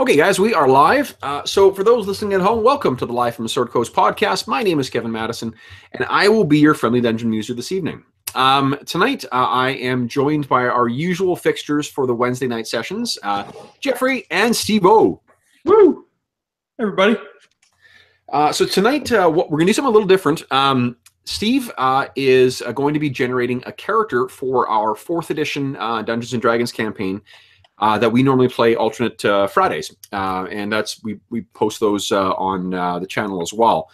Okay, guys, we are live. So, for those listening at home, welcome to the Live from the Sword Coast podcast. My name is Kevin Madison, and I will be your friendly dungeon user this evening. Tonight, I am joined by our usual fixtures for the Wednesday night sessions, Jeffrey and Steve-O. Woo! Everybody. So tonight, what we're going to do something a little different. Steve is going to be generating a character for our 4th edition Dungeons and Dragons campaign. That we normally play alternate Fridays, and that's we post those on the channel as well.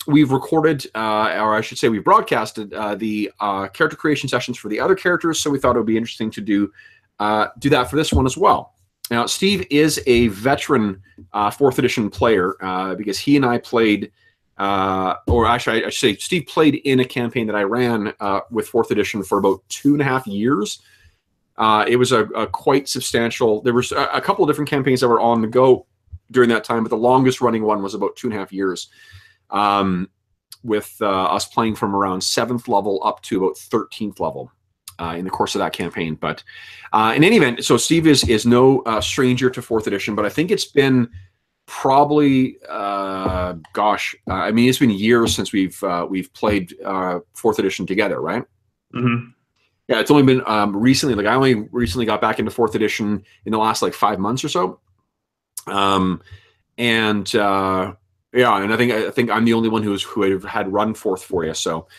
We've recorded, or I should say, we've broadcasted the character creation sessions for the other characters, so we thought it would be interesting to do that for this one as well. Now, Steve is a veteran 4th edition player because he and I played, or actually, I should say, Steve played in a campaign that I ran with 4th edition for about 2.5 years. It was a quite substantial. There was a couple of different campaigns that were on the go during that time, but the longest running one was about 2.5 years, with us playing from around 7th level up to about 13th level in the course of that campaign. But in any event, so Steve is no stranger to 4th edition, but I think it's been probably, I mean, it's been years since we've played 4th edition together, right? Mm-hmm. Yeah, it's only been recently. Like I only recently got back into 4th edition in the last like 5 months or so. Yeah, and I think I'm the only one who had run 4th for you. So,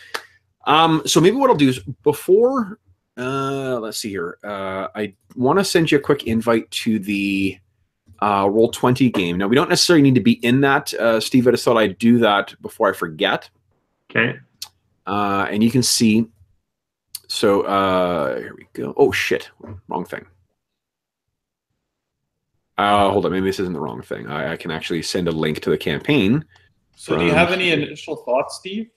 so maybe what I'll do is before, let's see here. I want to send you a quick invite to the Roll20 game. Now we don't necessarily need to be in that. Steve, I just thought I'd do that before I forget. Okay. And you can see. So here we go. Oh shit, wrong thing. Hold on, maybe this isn't the wrong thing. I can actually send a link to the campain. So do you have any initial thoughts, Steve,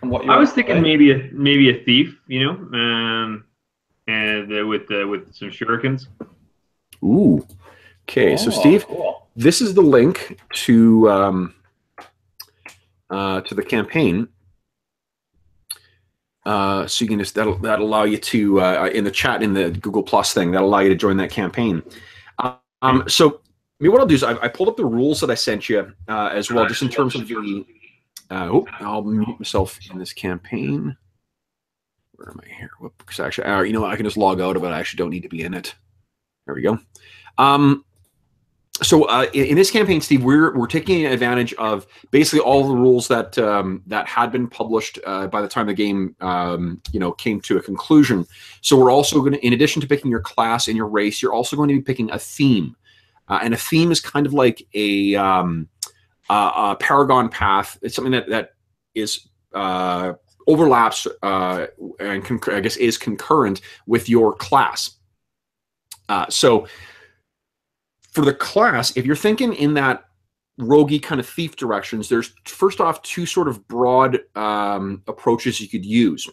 on what you I was thinking maybe a thief, you know, and with some shurikens. Ooh. Okay, so Steve, cool. This is the link to the campaign. So you can just that'll allow you to in the chat in the Google Plus thing, that'll allow you to join that campaign. So maybe what I'll do is I pulled up the rules that I sent you as well, just in terms of the. I'll mute myself in this campaign. Where am I here? Because actually, you know what? I can just log out of it. I actually don't need to be in it. There we go. So in this campaign, Steve, we're taking advantage of basically all the rules that that had been published by the time the game came to a conclusion. So we're also going to, in addition to picking your class and your race, you're also going to be picking a theme, and a theme is kind of like a paragon path. It's something that is overlaps and I guess is concurrent with your class. So. For the class, if you're thinking in that roguey kind of thief directions, there's first off 2 sort of broad approaches you could use.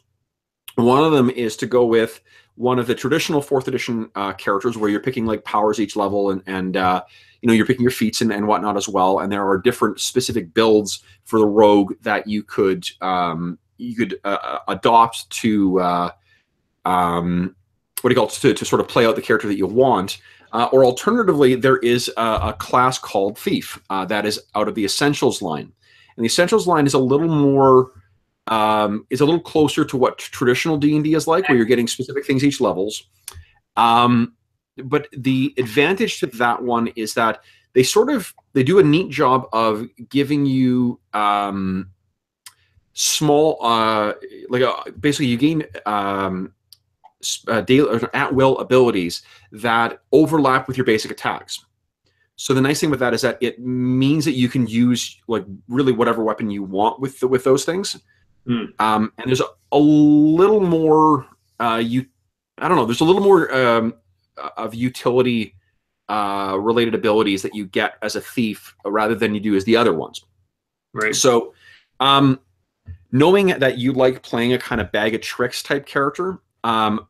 One of them is to go with one of the traditional 4th edition characters, where you're picking like powers each level, and you're picking your feats and whatnot as well. And there are different specific builds for the rogue that you could adopt to to sort of play out the character that you want. Or alternatively, there is a class called Thief that is out of the Essentials line, and the Essentials line is a little more, is a little closer to what traditional D&D is like, where you're getting specific things each levels. But the advantage to that one is that they do a neat job of giving you small, basically you gain. At-will abilities that overlap with your basic attacks. So the nice thing with that is that it means that you can use like really whatever weapon you want with those things. And there's a little more there's a little more of utility related abilities that you get as a thief rather than you do as the other ones. Right. So knowing that you like playing a kind of bag of tricks type character, I'm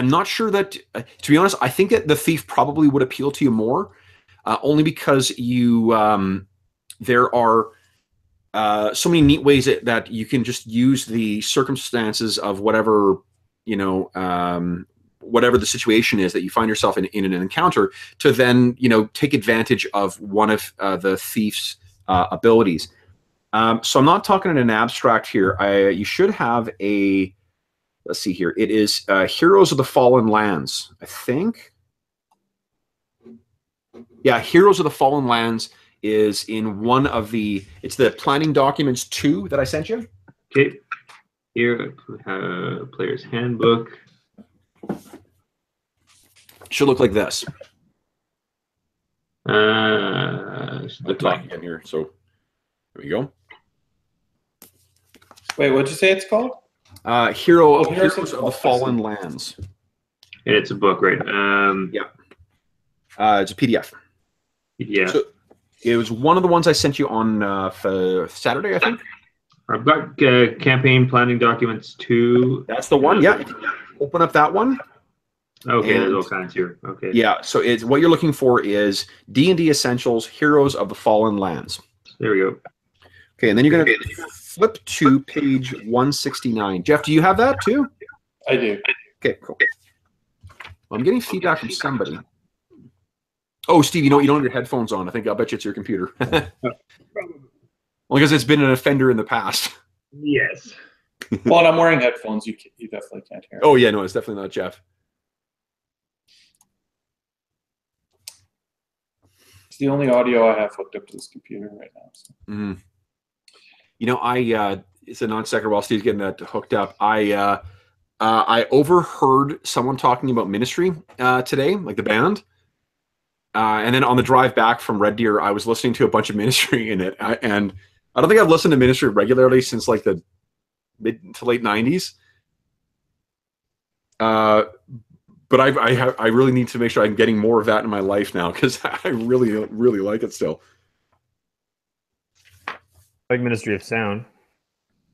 not sure that, to be honest, I think that the thief probably would appeal to you more, only because there are so many neat ways that you can just use the circumstances of whatever whatever the situation is that you find yourself in an encounter, to then take advantage of one of the thief's abilities. So I'm not talking in an abstract here. You should have a, let's see here. It is Heroes of the Fallen Lands, I think. Yeah, Heroes of the Fallen Lands is in one of the, it's the planning documents 2 that I sent you. Okay. Here we have Player's Handbook. Should look like this. Look like in here. So there we go. Wait, what'd you say it's called? Heroes of the Fallen Lands. It's a book, right? Yeah. It's a PDF. Yeah. So it was one of the ones I sent you on for Saturday, I think. I've got campaign planning documents 2. That's the one. Yeah. Open up that one. Okay, there's all kinds here. Okay. Yeah. So it's what you're looking for is D&D Essentials, Heroes of the Fallen Lands. There we go. Okay, and then you're going to flip to page 169. Jeff, do you have that too? I do. Okay, cool. Well, I'm getting feedback from somebody. Oh, Steve, you don't have your headphones on. I'll bet you it's your computer. Well, because it's been an offender in the past. Yes. Well, and I'm wearing headphones. You definitely can't hear. Oh, yeah, no, it's definitely not Jeff. It's the only audio I have hooked up to this computer right now. So. It's a non-sequitur while Steve's getting that hooked up. I overheard someone talking about Ministry today, like the band. And then on the drive back from Red Deer, I was listening to a bunch of Ministry in it. And I don't think I've listened to Ministry regularly since like the mid to late 90s. But I really need to make sure I'm getting more of that in my life now, because I really, really like it still. Like Ministry of Sound.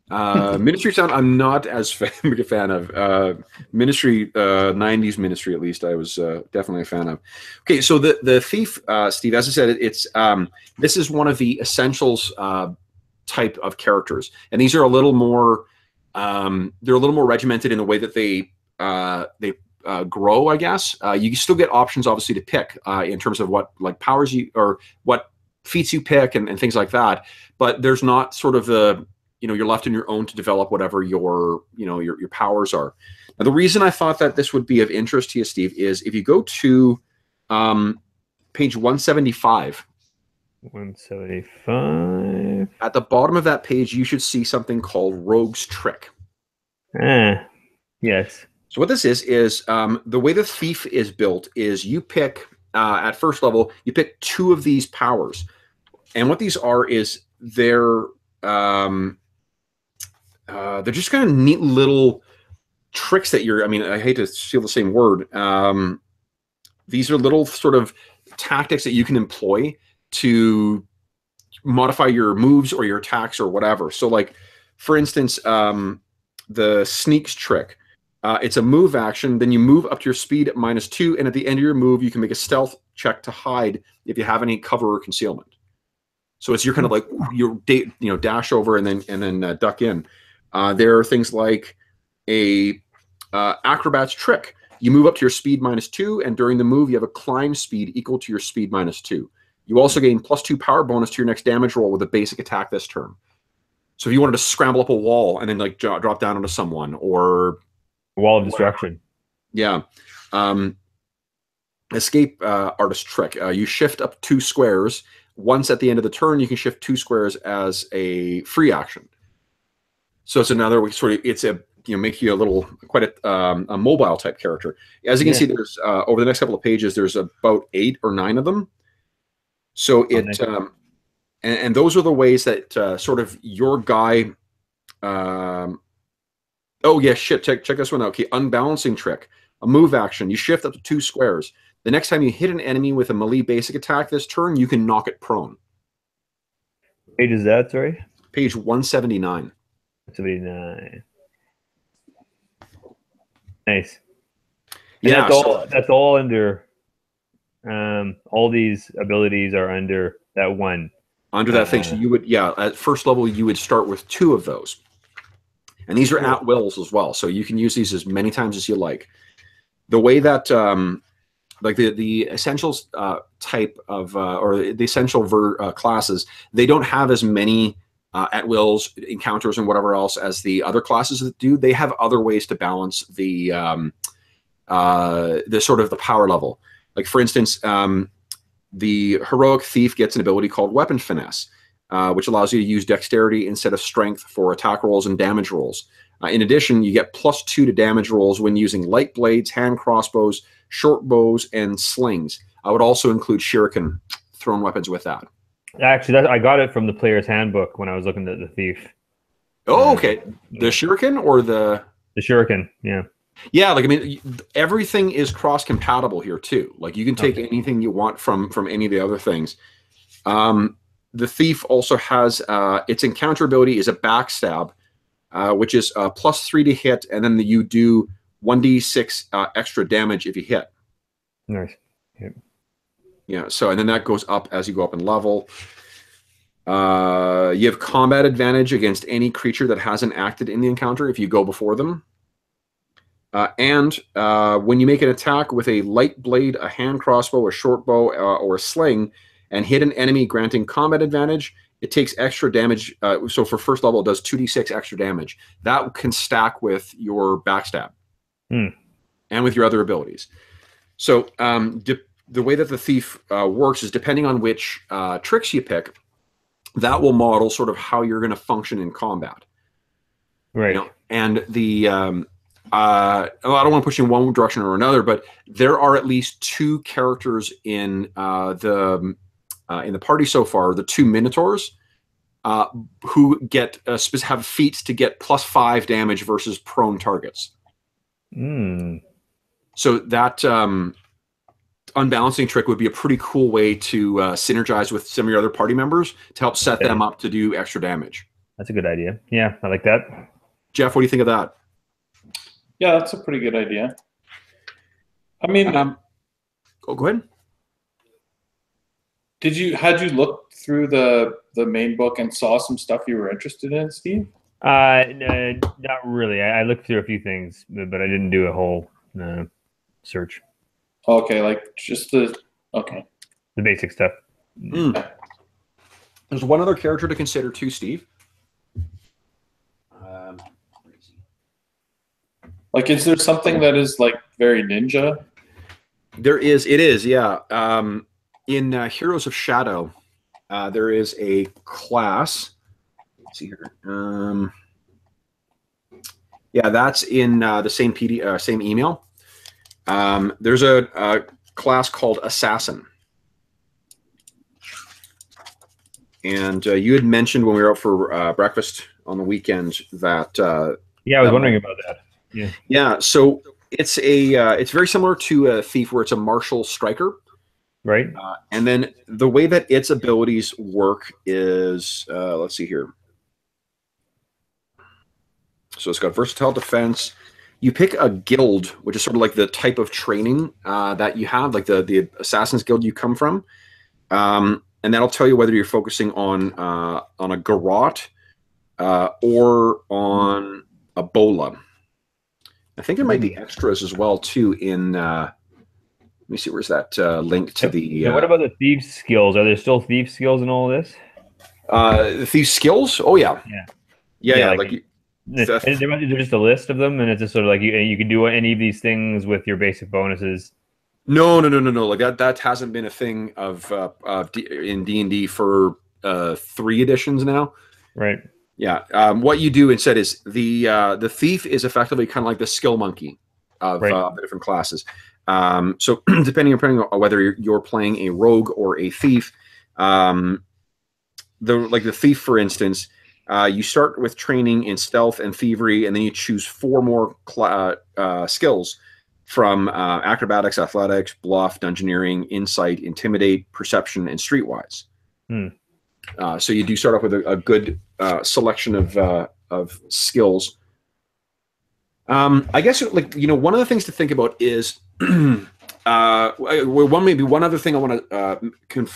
Ministry of Sound, I'm not as big a fan of. Ministry, 90s Ministry, at least, I was definitely a fan of. Okay, so the Thief, Steve, as I said, it's this is one of the Essentials type of characters, and these are a little more they're a little more regimented in the way that they grow, I guess. You still get options, obviously, to pick in terms of what powers you, or what feats you pick, and things like that. But there's not sort of the, you're left on your own to develop whatever your powers are. Now, the reason I thought that this would be of interest to you, Steve, is if you go to page 175. 175. At the bottom of that page, you should see something called Rogue's Trick. Yes. So what this is the way the Thief is built is you pick, at first level, you pick 2 of these powers. And what these are is they're just kind of neat little tricks that I hate to steal the same word. These are little sort of tactics that you can employ to modify your moves or your attacks or whatever. So like, for instance, the Sneaks trick. It's a move action. Then you move up to your speed at -2, and at the end of your move, you can make a stealth check to hide if you have any cover or concealment. So it's you're kind of like dash over and then duck in. There are things like a acrobat's trick. You move up to your speed -2, and during the move, you have a climb speed equal to your speed -2. You also gain +2 power bonus to your next damage roll with a basic attack this turn. So if you wanted to scramble up a wall and then like drop down onto someone, or Wall of Destruction. Yeah. Escape artist trick. You shift up 2 squares. Once at the end of the turn, you can shift 2 squares as a free action. So it's another way, sort of, it's a, make you a little, quite a mobile type character. As you can see, there's, over the next couple of pages, there's about 8 or 9 of them. So it, and those are the ways that sort of your guy, oh yeah, shit, check this one out. Okay, unbalancing trick. A move action. You shift up to 2 squares. The next time you hit an enemy with a melee basic attack this turn, you can knock it prone. What page is that, sorry? Page 179. 179. Nice. Yeah, that's all under, all these abilities are under that one. Under that thing. So you would, at first level, you would start with 2 of those. And these are at wills as well. So you can use these as many times as you like. the way that like the essentials type of or the essential classes, they don't have as many at wills encounters and whatever else as the other classes that do. They have other ways to balance the sort of the power level. Like for instance, the heroic thief gets an ability called weapon finesse, which allows you to use dexterity instead of strength for attack rolls and damage rolls. In addition, you get +2 to damage rolls when using light blades, hand crossbows, short bows, and slings. I would also include shuriken thrown weapons with that. Actually, I got it from the player's handbook when I was looking at the thief. Oh, okay. The shuriken or the shuriken? Yeah. Yeah, like I mean, everything is cross-compatible here too. Like you can take anything you want from any of the other things. The thief also has its encounter ability is a backstab, which is +3 to hit, and then you do 1d6 extra damage if you hit. Nice. Yep. Yeah. So and then that goes up as you go up in level. You have combat advantage against any creature that hasn't acted in the encounter if you go before them. And when you make an attack with a light blade, a hand crossbow, a short bow, or a sling, and hit an enemy granting combat advantage, it takes extra damage. So for first level, it does 2d6 extra damage. That can stack with your backstab and with your other abilities. So the way that the thief works is depending on which tricks you pick, that will model sort of how you're going to function in combat. Right. You know? And the I don't want to push you in one direction or another, but there are at least 2 characters in the party so far, the 2 minotaurs, who get have feats to get +5 damage versus prone targets. So that unbalancing trick would be a pretty cool way to synergize with some of your other party members to help set them up to do extra damage. That's a good idea. Yeah, I like that. Jeff, what do you think of that? Yeah, that's a pretty good idea. I mean, go ahead. Had you looked through the main book and saw some stuff you were interested in, Steve? No, not really. I looked through a few things, but I didn't do a whole search. Okay, like just the basic stuff. There's one other character to consider too, Steve. Like, is there something that is like very ninja? There is. It is. Yeah. In Heroes of Shadow, there is a class. Let's see here. Yeah, that's in the same same email. There's a class called Assassin, and you had mentioned when we were out for breakfast on the weekend that. Yeah, I was wondering about that. Yeah. Yeah. So it's it's very similar to a thief, where it's a martial striker. Right. And then the way that its abilities work is, let's see here. So it's got versatile defense. You pick a guild, which is sort of like the type of training that you have, like the Assassin's Guild you come from. And that'll tell you whether you're focusing on a garrote or on a bola. I think there might be extras as well too in. Let me see. Where's that link to the? What about the thieves' skills? Are there still thieves' skills in all of this? The thieves' skills? Oh yeah. Yeah. Is there just a list of them, and it's just sort of like you can do any of these things with your basic bonuses? No. Like that hasn't been a thing in D&D for 3 editions now. Right. Yeah. What you do instead is the thief is effectively kind of like the skill monkey of the different classes. So depending on whether you're playing a rogue or a thief, the thief, for instance, you start with training in stealth and thievery, and then you choose 4 more skills from acrobatics, athletics, bluff, dungeoneering, insight, intimidate, perception, and streetwise. So you do start off with a good selection of skills. I guess one of the things to think about is one other thing I want to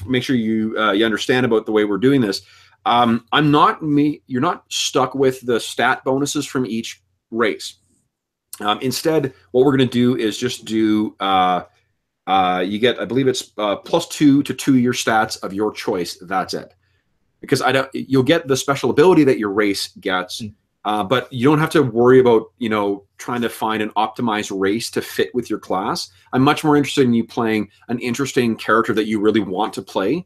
make sure you understand about the way we're doing this. You're not stuck with the stat bonuses from each race. Instead, what we're going to do is just do you get, I believe it's +2 to 2 year stats of your choice. That's it. Because you'll get the special ability that your race gets, but you don't have to worry about trying to find an optimized race to fit with your class. I'm much more interested in you playing an interesting character that you really want to play,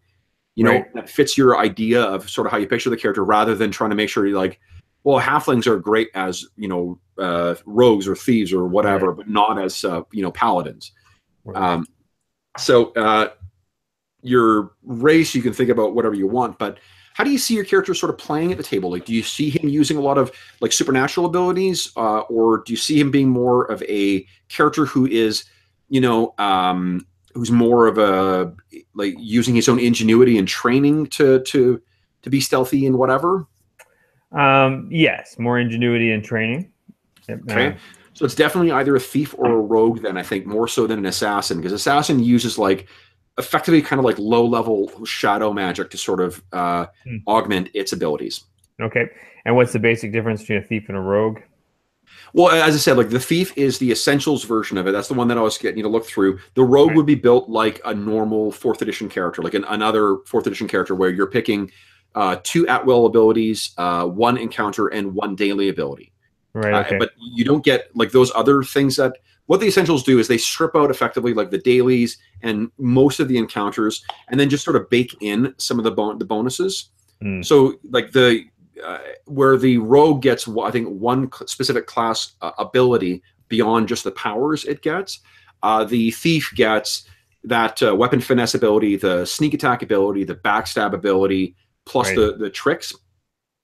that fits your idea of sort of how you picture the character, rather than trying to make sure you're like, well, halflings are great as rogues or thieves or whatever, but not as paladins. Right. So your race, you can think about whatever you want, but how do you see your character sort of playing at the table? Like, do you see him using a lot of like supernatural abilities, or do you see him being more of a character who is, who's more of a like using his own ingenuity and training to be stealthy and whatever? Yes, more ingenuity and training. Okay. So it's definitely either a thief or a rogue, then, I think, more so than an assassin, because assassin uses like effectively kind of like low-level shadow magic to sort of augment its abilities. Okay. And what's the basic difference between a thief and a rogue? Well, as I said, like the thief is the essentials version of it. That's the one that I was getting you to look through. The rogue would be built like a normal 4th edition character, like another 4th edition character where you're picking 2 at-will abilities, 1 encounter, and 1 daily ability. Right. Okay. But you don't get like those other things. That what the essentials do is they strip out effectively like the dailies and most of the encounters, and then just sort of bake in some of the bonuses. So like where the rogue gets, I think, 1 specific class ability beyond just the powers it gets, the thief gets that weapon finesse ability, the sneak attack ability, the backstab ability, plus the tricks.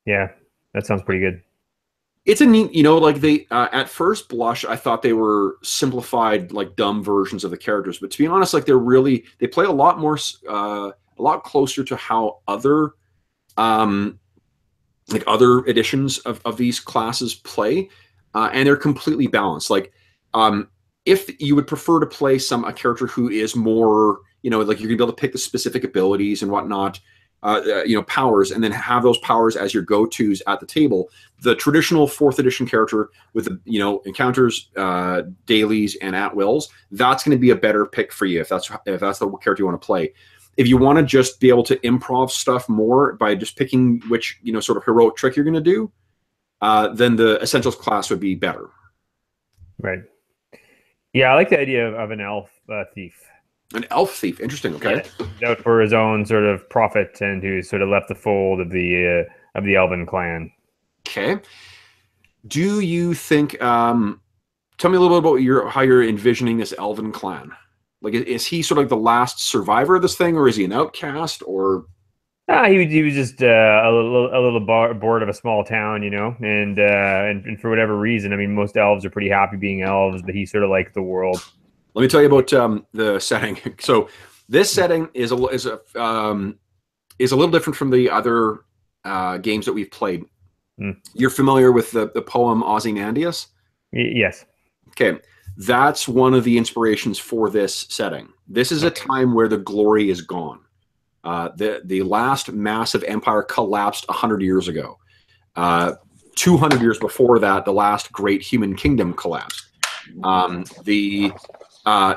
Yeah, that sounds pretty good. It's a neat, like they, at first blush, I thought they were simplified, like dumb versions of the characters. But to be honest, like they play a lot more, a lot closer to how other editions of these classes play. And they're completely balanced. Like, if you would prefer to play a character who is more, like you're gonna be able to pick the specific abilities and whatnot, powers, and then have those powers as your go-tos at the table. The traditional 4th edition character with the encounters, dailies, and at-wills, that's going to be a better pick for you if that's the character you want to play. If you want to just be able to improv stuff more by just picking which sort of heroic trick you're going to do, then the essentials class would be better. Right. Yeah, I like the idea of an elf thief. An elf thief, interesting. Okay, yeah, out for his own sort of profit, and who's sort of left the fold of the elven clan. Okay. Do you think? Tell me a little bit about how you're envisioning this elven clan. Like, is he sort of like the last survivor of this thing, or is he an outcast, or? He was just a little bored of a small town, and for whatever reason, I mean, most elves are pretty happy being elves, but he sort of liked the world. Let me tell you about the setting. So this setting is a little different from the other games that we've played. You're familiar with the poem Ozymandias? Yes. Okay. That's one of the inspirations for this setting. This is a time where the glory is gone. The last massive empire collapsed 100 years ago. 200 years before that, the last great human kingdom collapsed. The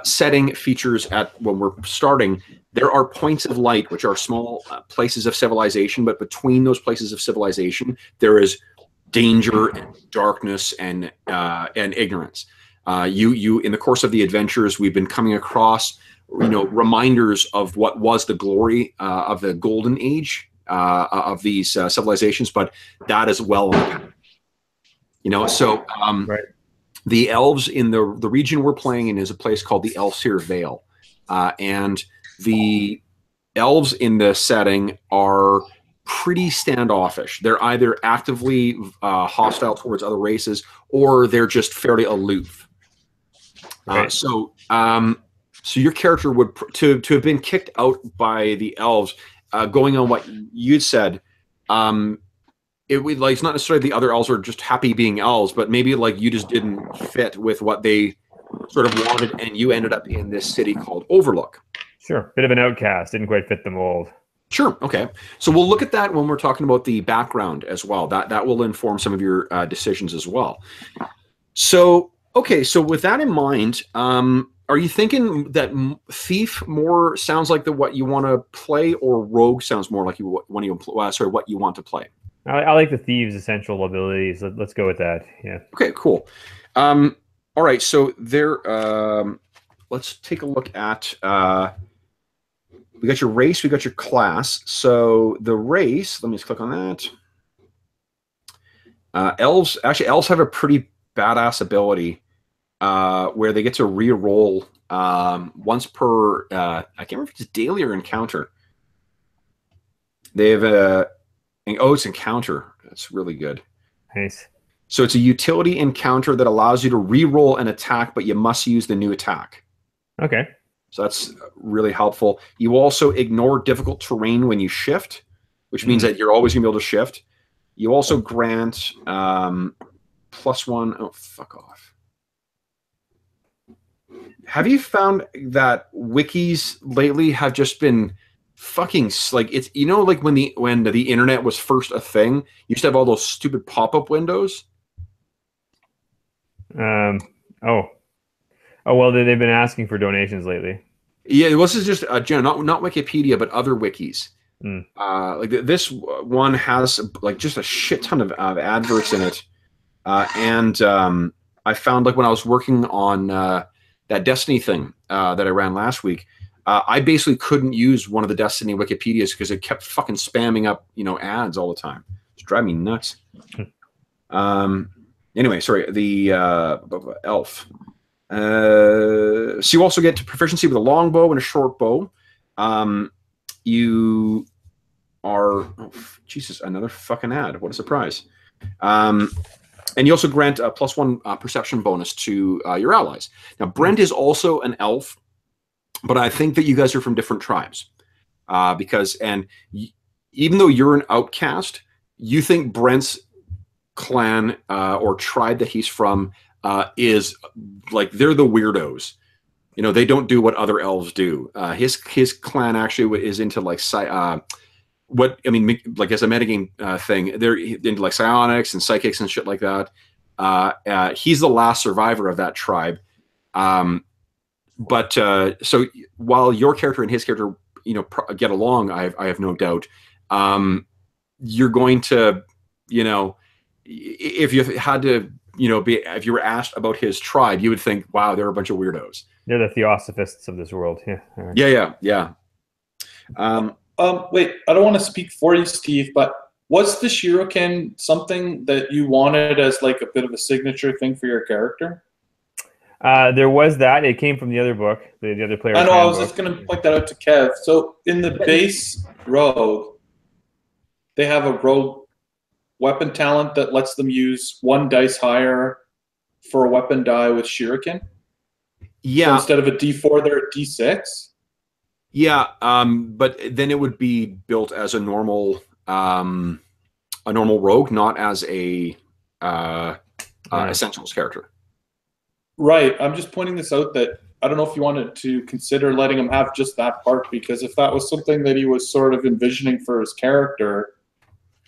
setting features when we're starting, there are points of light, which are small places of civilization, but between those places of civilization, there is danger and darkness and ignorance. You in the course of the adventures, we've been coming across, reminders of what was the glory of the golden age of these civilizations, but that is well, so right. The elves in the region we're playing in is a place called the Elfsir Vale. And the elves in the setting are pretty standoffish. They're either actively hostile towards other races, or they're just fairly aloof. Right. So your character would, to have been kicked out by the elves, going on what you'd said, it's not necessarily the other elves are just happy being elves, but maybe like you just didn't fit with what they sort of wanted, and you ended up in this city called Overlook. Sure, bit of an outcast, didn't quite fit the mold. Sure, okay. So we'll look at that when we're talking about the background as well. That will inform some of your decisions as well. So Okay, so with that in mind, are you thinking that thief more sounds like what you want to play, or rogue sounds more like what you want to play? I like the thieves' essential abilities. Let's go with that. Yeah. Okay, cool. All right, so there. Let's take a look at. We got your race, we got your class. So the race. Let me just click on that. Elves have a pretty badass ability where they get to re-roll once per. I can't remember if it's daily or encounter. They have it's encounter. That's really good. Nice. So it's a utility encounter that allows you to re-roll an attack, but you must use the new attack. Okay. So that's really helpful. You also ignore difficult terrain when you shift, which means that you're always going to be able to shift. You also grant +1. Oh, fuck off. Have you found that wikis lately have just been fucking like it's like when the internet was first a thing, you used to have all those stupid pop-up windows. Oh well, they've been asking for donations lately. Yeah, this is just not Wikipedia, but other wikis. Like this one has like just a shit ton of adverts in it, and I found like when I was working on that Destiny thing that I ran last week, I basically couldn't use one of the Destiny Wikipedias because it kept fucking spamming up ads all the time. It's driving me nuts. Anyway, sorry, the elf. So you also get proficiency with a longbow and a short bow. You are Jesus, another fucking ad. What a surprise. And you also grant a +1 perception bonus to your allies. Now, Brent is also an elf, but I think that you guys are from different tribes. Even though you're an outcast, you think Brent's clan or tribe that he's from is like they're the weirdos. They don't do what other elves do. His clan actually is into like as a metagame thing, they're into like psionics and psychics and shit like that. He's the last survivor of that tribe. So while your character and his character, get along, I have no doubt. You're going to, if you had to, if you were asked about his tribe, you would think, wow, they're a bunch of weirdos. They're the theosophists of this world. Yeah. Right. Yeah. Wait, I don't want to speak for you, Steve, but was the shuriken something that you wanted as like a bit of a signature thing for your character? There was that. It came from the other book, the other player. I know. I was just going to point that out to Kev. So in the base rogue, they have a rogue weapon talent that lets them use 1 dice higher for a weapon die with shuriken. Yeah. So instead of a D4, they're a D6. Yeah, but then it would be built as a normal rogue, not as a essentials character. Right. I'm just pointing this out that I don't know if you wanted to consider letting him have just that part, because if that was something that he was sort of envisioning for his character.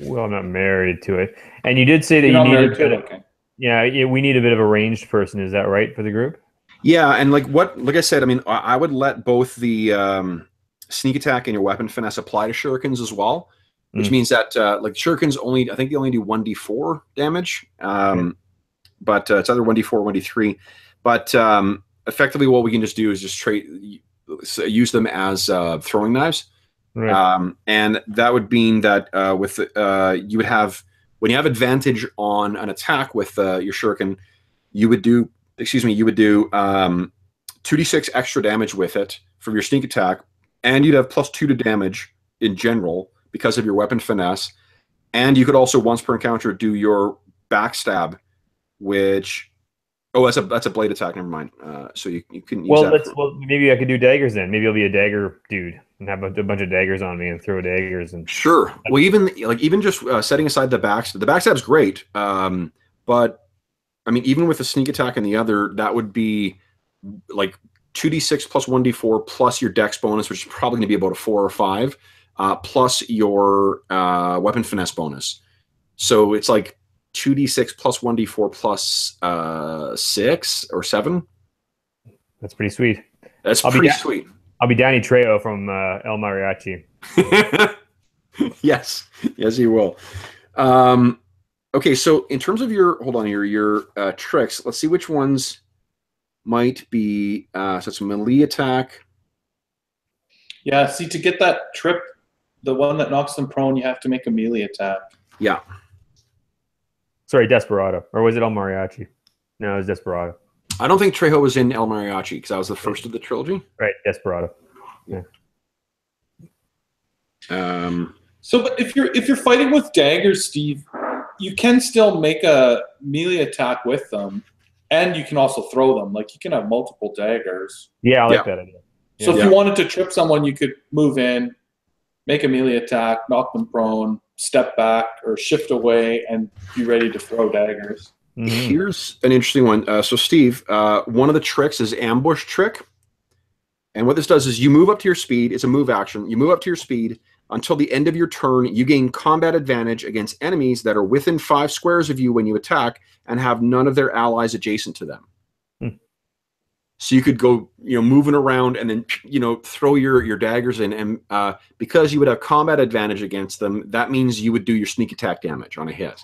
Well, I'm not married to it. And you did say that you need okay. Yeah, we need a bit of a ranged person. Is that right for the group? Yeah, and like I said, I mean, I would let both the sneak attack and your weapon finesse apply to shurikens as well, which means that like shurikens I think they only do 1d4 damage, but it's either 1d4 or 1d3. But effectively, what we can just do is just use them as throwing knives, right. And that would mean that you would have, when you have advantage on an attack with your shuriken, you would do 2d6 extra damage with it for your sneak attack, and you'd have +2 to damage in general because of your weapon finesse. And you could also once per encounter do your backstab, which that's a blade attack. Never mind. So you couldn't use that. Well, maybe I could do daggers then. Maybe I'll be a dagger dude and have a bunch of daggers on me and throw daggers and. Sure. Well, even just setting aside the backstab's great. But I mean, even with the sneak attack and the other, that would be like 2d6 plus 1d4 plus your dex bonus, which is probably going to be about a 4 or 5, plus your weapon finesse bonus. So it's like 2d6 plus 1d4 plus 6 or 7. That's pretty sweet. That's pretty sweet. I'll be Danny Trejo from El Mariachi. Yes, you will. Okay, so in terms of your tricks, let's see which ones might be. So it's a melee attack. Yeah, see, to get that trip, the one that knocks them prone, you have to make a melee attack. Yeah. Sorry, Desperado. Or was it El Mariachi? No, it was Desperado. I don't think Trejo was in El Mariachi because that was the first of the trilogy. Right, Desperado. Yeah. But if you're fighting with daggers, Steve, you can still make a melee attack with them, and you can also throw them. Like, you can have multiple daggers. Yeah, I like that idea. Yeah. So if you wanted to trip someone, you could move in, make a melee attack, knock them prone, step back, or shift away, and be ready to throw daggers. Mm-hmm. Here's an interesting one. So, Steve, one of the tricks is ambush trick. And what this does is you move up to your speed. It's a move action. You move up to your speed. Until the end of your turn, you gain combat advantage against enemies that are within 5 squares of you when you attack and have none of their allies adjacent to them. So you could go, moving around and then, throw your daggers in. And because you would have combat advantage against them, that means you would do your sneak attack damage on a hit.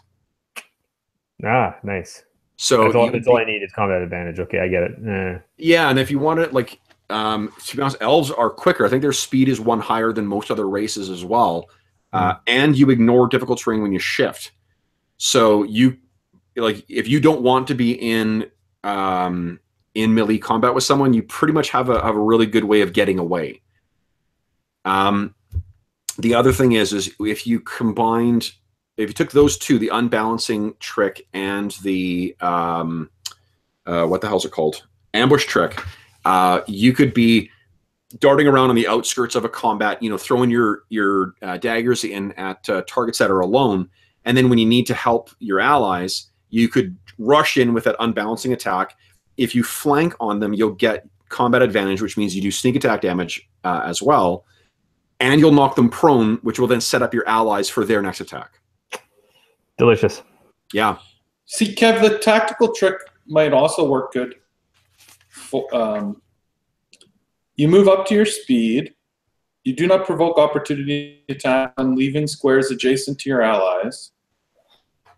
Ah, nice. So that's all I need is combat advantage. Okay, I get it. Yeah, and if you want to, to be honest, elves are quicker. I think their speed is 1 higher than most other races as well. And you ignore difficult terrain when you shift. So if you don't want to be in melee combat with someone, you pretty much have a really good way of getting away. The other thing is if you took those two, the unbalancing trick and the what the hell's it called? Ambush trick. You could be darting around on the outskirts of a combat, throwing your daggers in at targets that are alone. And then when you need to help your allies, you could rush in with that unbalancing attack. If you flank on them, you'll get combat advantage, which means you do sneak attack damage as well. And you'll knock them prone, which will then set up your allies for their next attack. Delicious. Yeah. See, Kev, the tactical trick might also work good. You move up to your speed. You do not provoke opportunity attack on leaving squares adjacent to your allies.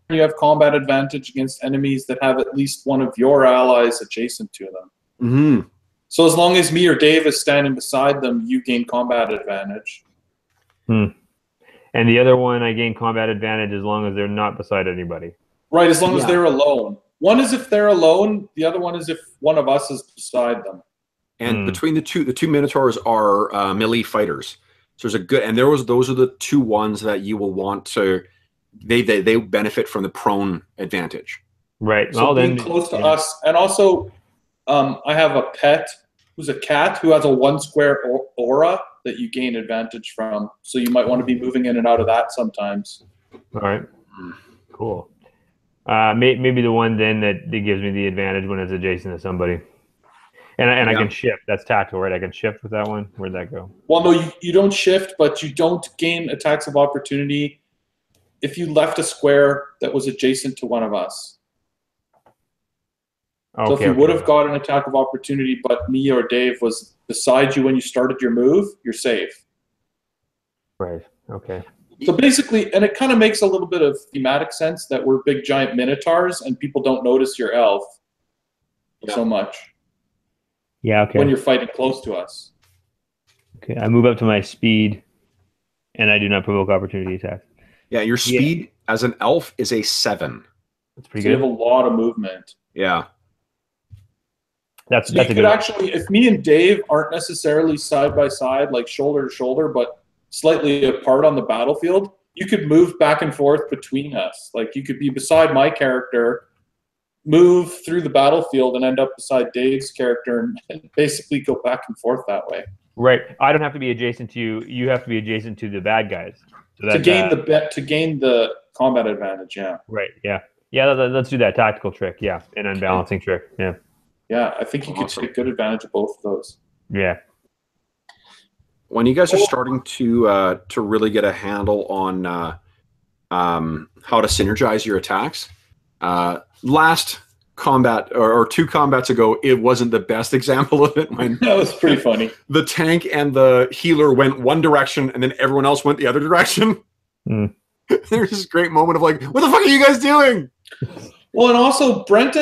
You have combat advantage against enemies that have at least one of your allies adjacent to them. Mm-hmm. So as long as me or Dave is standing beside them, you gain combat advantage. And the other one, I gain combat advantage as long as they're not beside anybody. Right, as long as they're alone. One is if they're alone. The other one is if one of us is beside them. And between the two Minotaurs are melee fighters. So there's a good, and those are the two ones that you will want to. They benefit from the prone advantage. Right. So being close to us, and also, I have a pet who's a cat who has a 1 square aura that you gain advantage from. So you might want to be moving in and out of that sometimes. All right. Cool. Maybe the one then that gives me the advantage when it's adjacent to somebody. And I can shift. That's tactical, right? I can shift with that one. Where'd that go? Well, no, you don't shift, but you don't gain attacks of opportunity if you left a square that was adjacent to one of us. Okay, so if you would have got an attack of opportunity, but me or Dave was beside you when you started your move, you're safe. Right. Okay. So basically, and it kind of makes a little bit of thematic sense that we're big giant minotaurs and people don't notice your elf so much. Yeah, okay. When you're fighting close to us. Okay, I move up to my speed, and I do not provoke opportunity attacks. Yeah, your speed as an elf is a 7. That's pretty good. You have a lot of movement. Yeah. That's a good actually, if me and Dave aren't necessarily side by side, like shoulder to shoulder, but slightly apart on the battlefield, you could move back and forth between us. Like you could be beside my character, move through the battlefield, and end up beside Dave's character, and basically go back and forth that way. Right. I don't have to be adjacent to you. You have to be adjacent to the bad guys. So to gain the combat advantage. Yeah. Right. Yeah. Yeah. Let's do that tactical trick. Yeah, an unbalancing trick. Yeah. Yeah, I think you could take good advantage of both of those. Yeah. When you guys are starting to really get a handle on how to synergize your attacks, Last combat or 2 combats ago, it wasn't the best example of it when that was pretty funny. The tank and the healer went one direction and then everyone else went the other direction. There's this great moment of like, what the fuck are you guys doing? Well, and also Brent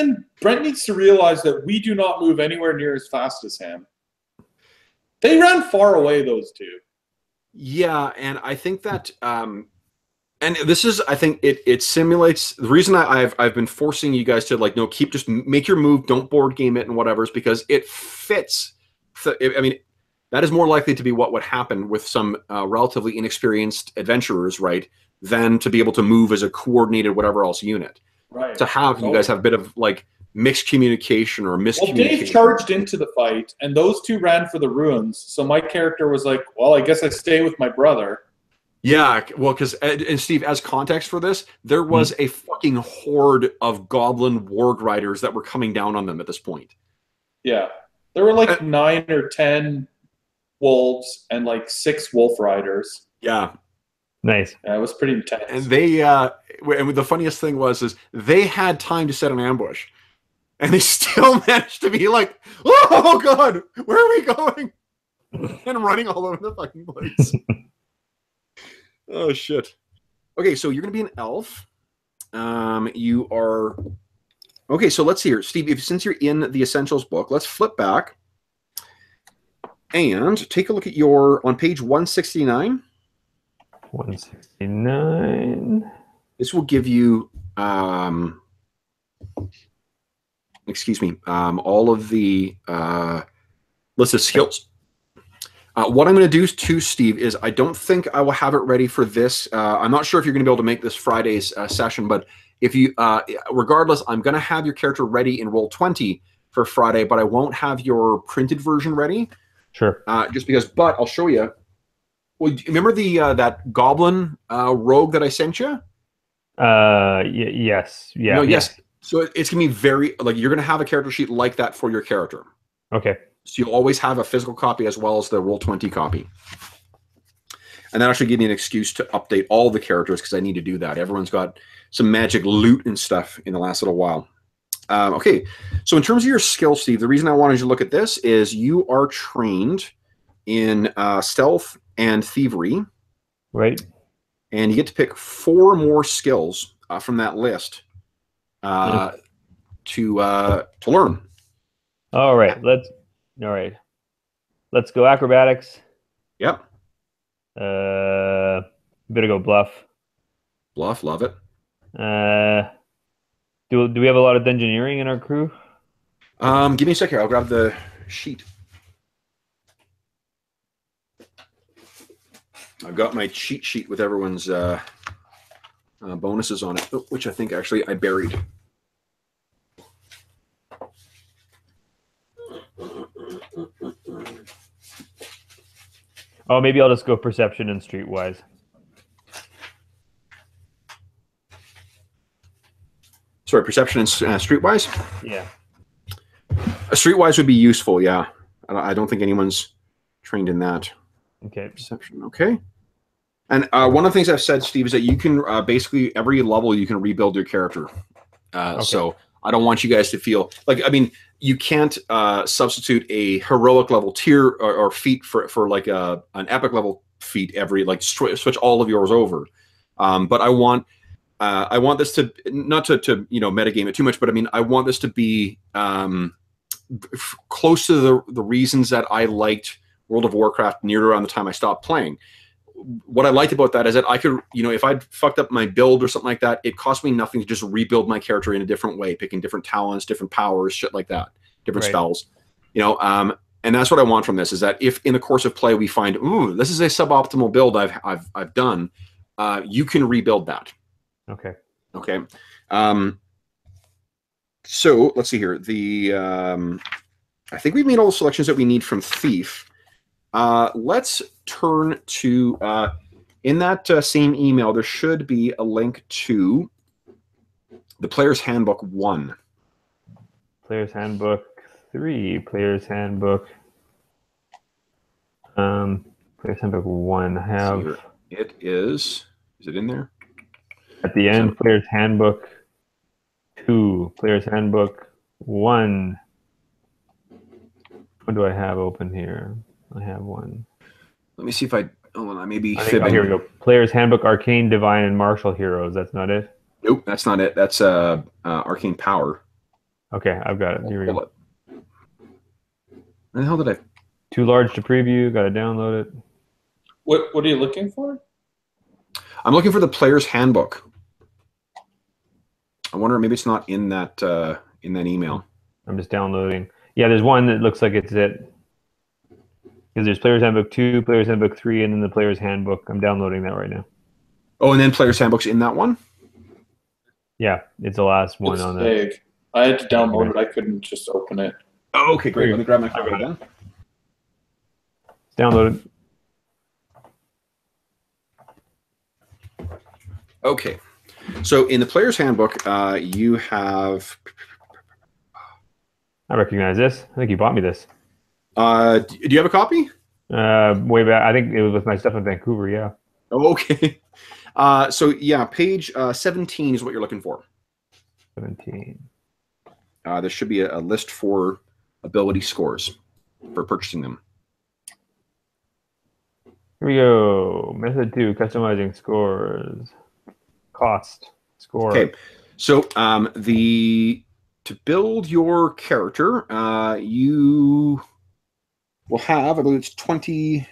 needs to realize that we do not move anywhere near as fast as him. They ran far away, those two. Yeah, and I think that and this is, I think it simulates the reason I've been forcing you guys to like, no, just make your move, don't board game it and whatever, is because it fits. I mean, that is more likely to be what would happen with some relatively inexperienced adventurers, right, than to be able to move as a coordinated whatever else unit. Right. To have you guys have a bit of like mixed communication or miscommunication. Well, Dave charged into the fight, and those two ran for the ruins. So my character was like, well, I guess I stay with my brother. Yeah, well, because, and Steve, as context for this, there was a fucking horde of goblin warg riders that were coming down on them at this point. Yeah. There were like 9 or 10 wolves and like 6 wolf riders. Yeah. Nice. Yeah, it was pretty intense. And they, and the funniest thing is they had time to set an ambush. And they still managed to be like, oh, God, where are we going? And running all over the fucking place. Oh, shit. Okay, so you're going to be an elf. You are... Okay, so let's see here. Steve, since you're in the Essentials book, let's flip back and take a look at on page 169. 169. This will give you... excuse me, all of the list of skills. What I'm going to do too, Steve, is I don't think I will have it ready for this. I'm not sure if you're going to be able to make this Friday's session, but if you, regardless, I'm going to have your character ready in Roll20 for Friday, but I won't have your printed version ready. Sure. Just because, but I'll show you. Well, remember that goblin rogue that I sent you? Yes. Yeah. No, yes. So it's going to be very, like, you're going to have a character sheet like that for your character. Okay. So you'll always have a physical copy as well as the Roll20 copy. And that actually gives me an excuse to update all the characters because I need to do that. Everyone's got some magic loot and stuff in the last little while. Okay, so in terms of your skill, Steve, the reason I wanted you to look at this is you are trained in stealth and thievery. Right. And you get to pick 4 more skills from that list to learn. All right. Let's go acrobatics. Yep. Better go bluff. Bluff, love it. Do we have a lot of dungeoneering in our crew? Give me a sec here. I'll grab the sheet. I've got my cheat sheet with everyone's bonuses on it, which I think actually I buried. Oh, maybe I'll just go perception and streetwise. Sorry, perception and streetwise? Yeah. Streetwise would be useful, yeah. I don't think anyone's trained in that. Okay. Perception, okay. And one of the things I've said, Steve, is that you can basically every level you can rebuild your character. Okay. So I don't want you guys to feel like, I mean, you can't substitute a heroic level tier or feat for like an epic level feat every, like switch all of yours over. But I want this to, not to metagame it too much, but I mean, I want this to be close to the reasons that I liked World of Warcraft near around the time I stopped playing. What I liked about that is that I could, if I'd fucked up my build or something like that, it cost me nothing to just rebuild my character in a different way, picking different talents, different powers, shit like that, different spells, and that's what I want from this, is that if in the course of play we find, ooh, this is a suboptimal build I've done, you can rebuild that. Okay. Okay. So let's see here. I think we've made all the selections that we need from Thief. Let's turn to, in that same email, there should be a link to the Player's Handbook 1. Player's Handbook 3. Player's Handbook. Player's Handbook 1. I have. It is it in there? At the end, Player's Handbook. 2. Player's Handbook 1. What do I have open here? I have one. Let me see if I. Hold on, I may be fibbing. Oh, here we go. Player's Handbook, Arcane, Divine, and Martial Heroes. That's not it? Nope, that's not it. That's Arcane Power. Okay, I've got it. Here we go. Where the hell did I? Too large to preview. Got to download it. What are you looking for? I'm looking for the Player's Handbook. I wonder, maybe it's not in that email. I'm just downloading. Yeah, there's one that looks like it's it. Because there's Player's Handbook 2, Player's Handbook 3, and then the Player's Handbook. I'm downloading that right now. Oh, and then Player's Handbook's in that one? Yeah, it's the last one it's on big. I had to download it. I couldn't just open it. Oh, okay, great. Let me grab my copy then. It's downloaded. Okay. So in the Player's Handbook, you have... I recognize this. I think you bought me this. Do you have a copy? Way back. I think it was with my stuff in Vancouver, yeah. Oh, okay. So, yeah, page 17 is what you're looking for. 17. There should be a list for ability scores for purchasing them. Here we go. Method 2, customizing scores. Cost. Score. Okay. So, to build your character, you will have, I believe it's 20.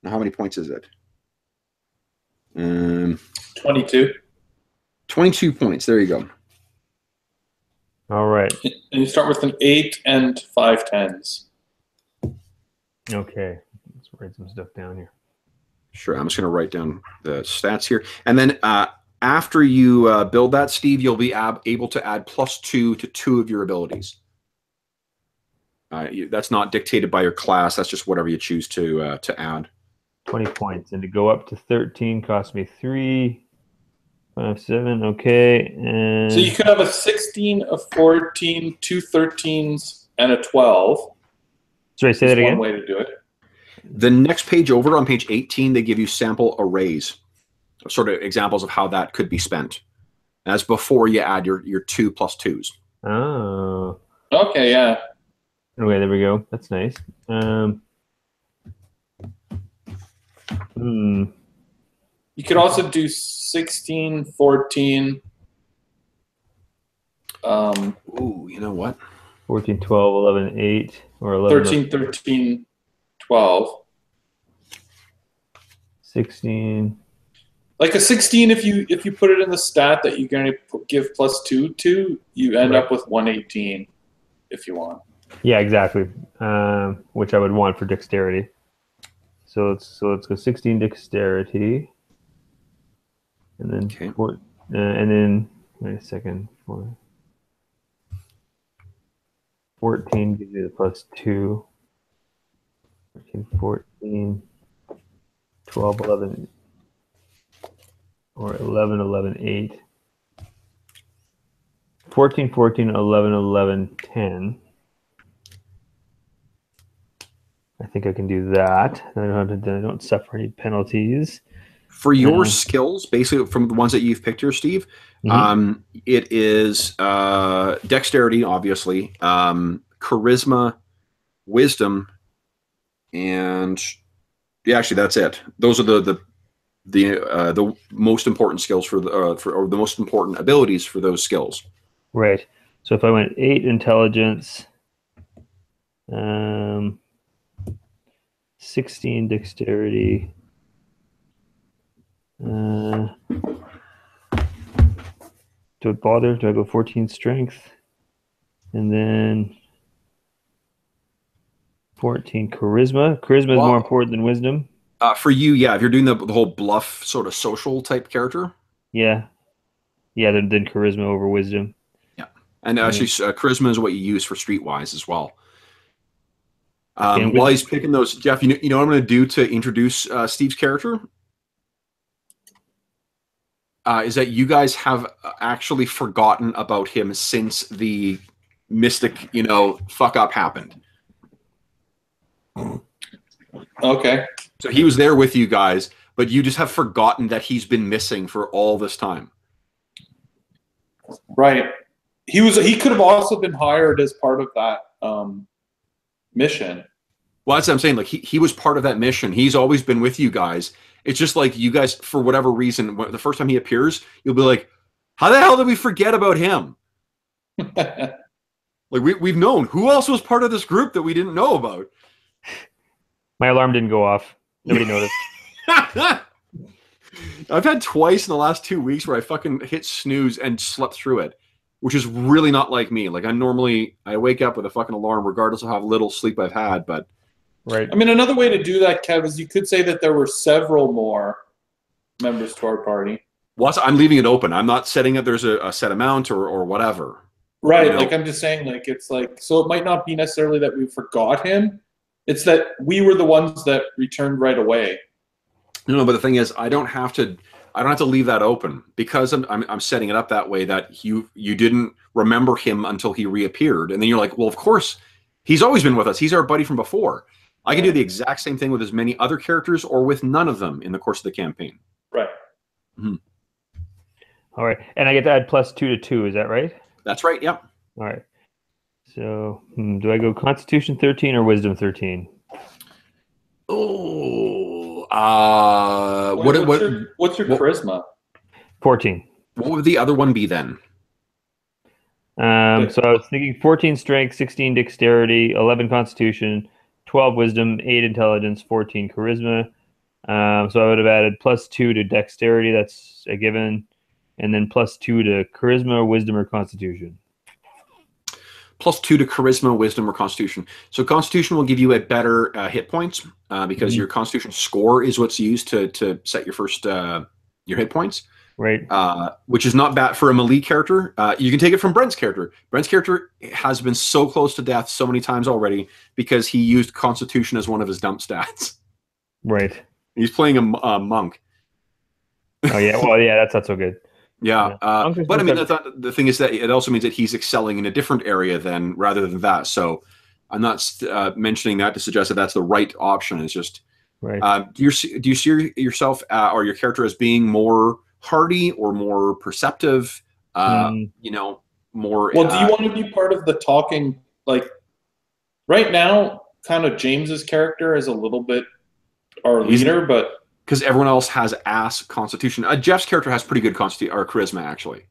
Now, how many points is it? 22. 22 points. There you go. All right. And you start with an 8 and 5 10s. Okay. Let's write some stuff down here. Sure. I'm just going to write down the stats here. And then after you build that, Steve, you'll be able to add +2 to 2 of your abilities. That's not dictated by your class. That's just whatever you choose to add. 20 points. And to go up to 13 cost me 3, 5, 7. Okay. And so you could have a 16, a 14, 2 13s, and a 12. Sorry, say that again? One way to do it. The next page over, on page 18, they give you sample arrays, sort of examples of how that could be spent. As before you add your 2 + 2s. Oh. Okay, yeah. Okay, there we go. That's nice. You could also do 16, 14. Ooh, you know what? 14, 12, 11, 8, or 11. 13, 13, 12. 16. Like a 16, if you put it in the stat that you're going to give +2 to, you end up with 118 if you want. Yeah, exactly. Which I would want for dexterity. So let's go 16 dexterity, and then and then wait a second. 14 gives you the +2. 13, 14, 12, 11, or 11, 11, 8. 14, 14, 11, 11, 10. I think I can do that. I don't suffer any penalties. For your skills, basically from the ones that you've picked here, Steve, it is dexterity, obviously, charisma, wisdom, and actually that's it. Those are the most important skills or the most important abilities for those skills. Right. So if I went 8 intelligence, 16 dexterity. Do it bother? Do I go 14 strength? And then 14 charisma. Charisma is more important than wisdom. For you, yeah. If you're doing the whole bluff sort of social type character. Yeah. Yeah, then charisma over wisdom. Yeah. And actually, charisma is what you use for Streetwise as well. While he's picking those, Jeff, you know what I'm going to do to introduce Steve's character? Is that you guys have actually forgotten about him since the Mystic, fuck up happened. Okay. So he was there with you guys, but you just have forgotten that he's been missing for all this time. Right. He could have also been hired as part of that mission. Well, that's what I'm saying. Like he was part of that mission. He's always been with you guys. It's just like you guys, for whatever reason, the first time he appears, you'll be like, "How the hell did we forget about him?" Like we've known. Who else was part of this group that we didn't know about? My alarm didn't go off. Nobody noticed. I've had twice in the last 2 weeks where I fucking hit snooze and slept through it, which is really not like me. Like I wake up with a fucking alarm regardless of how little sleep I've had. But right. I mean, another way to do that, Kev, is you could say that there were several more members to our party. Well, I'm leaving it open. I'm not setting it. There's a set amount or whatever. Right. You know? Like I'm just saying, like it's like, so it might not be necessarily that we forgot him. It's that we were the ones that returned right away. No, but the thing is, I don't have to leave that open because I'm setting it up that way that you didn't remember him until he reappeared, and then you're like, well, of course, he's always been with us. He's our buddy from before. I can do the exact same thing with as many other characters or with none of them in the course of the campaign. Right. Mm-hmm. All right, and I get to add +2 to 2. Is that right? That's right. Yep. All right. So, do I go Constitution 13 or Wisdom 13? Oh, what's your charisma? 14. What would the other one be then? So I was thinking 14 Strength, 16 Dexterity, 11 Constitution, 12 Wisdom, 8 Intelligence, 14 Charisma. So I would have added +2 to Dexterity. That's a given, and then +2 to Charisma, Wisdom, or Constitution. +2 to Charisma, Wisdom, or Constitution. So Constitution will give you a better hit points because your Constitution score is what's used to set your first your hit points. Right. Which is not bad for a melee character. You can take it from Brent's character. Brent's character has been so close to death so many times already because he used Constitution as one of his dump stats. Right. He's playing a monk. Oh yeah. Well, yeah, that's not so good. Yeah, but I mean, that's not, the thing is that it also means that he's excelling in a different area rather than that. So I'm not mentioning that to suggest that that's the right option. It's just, right. Do you see yourself or your character as being more hardy or more perceptive? You know, more. Well, do you want to be part of the talking? Like right now, kind of James's character is a little bit our leader, but. Because everyone else has ass Constitution. Jeff's character has pretty good charisma, actually.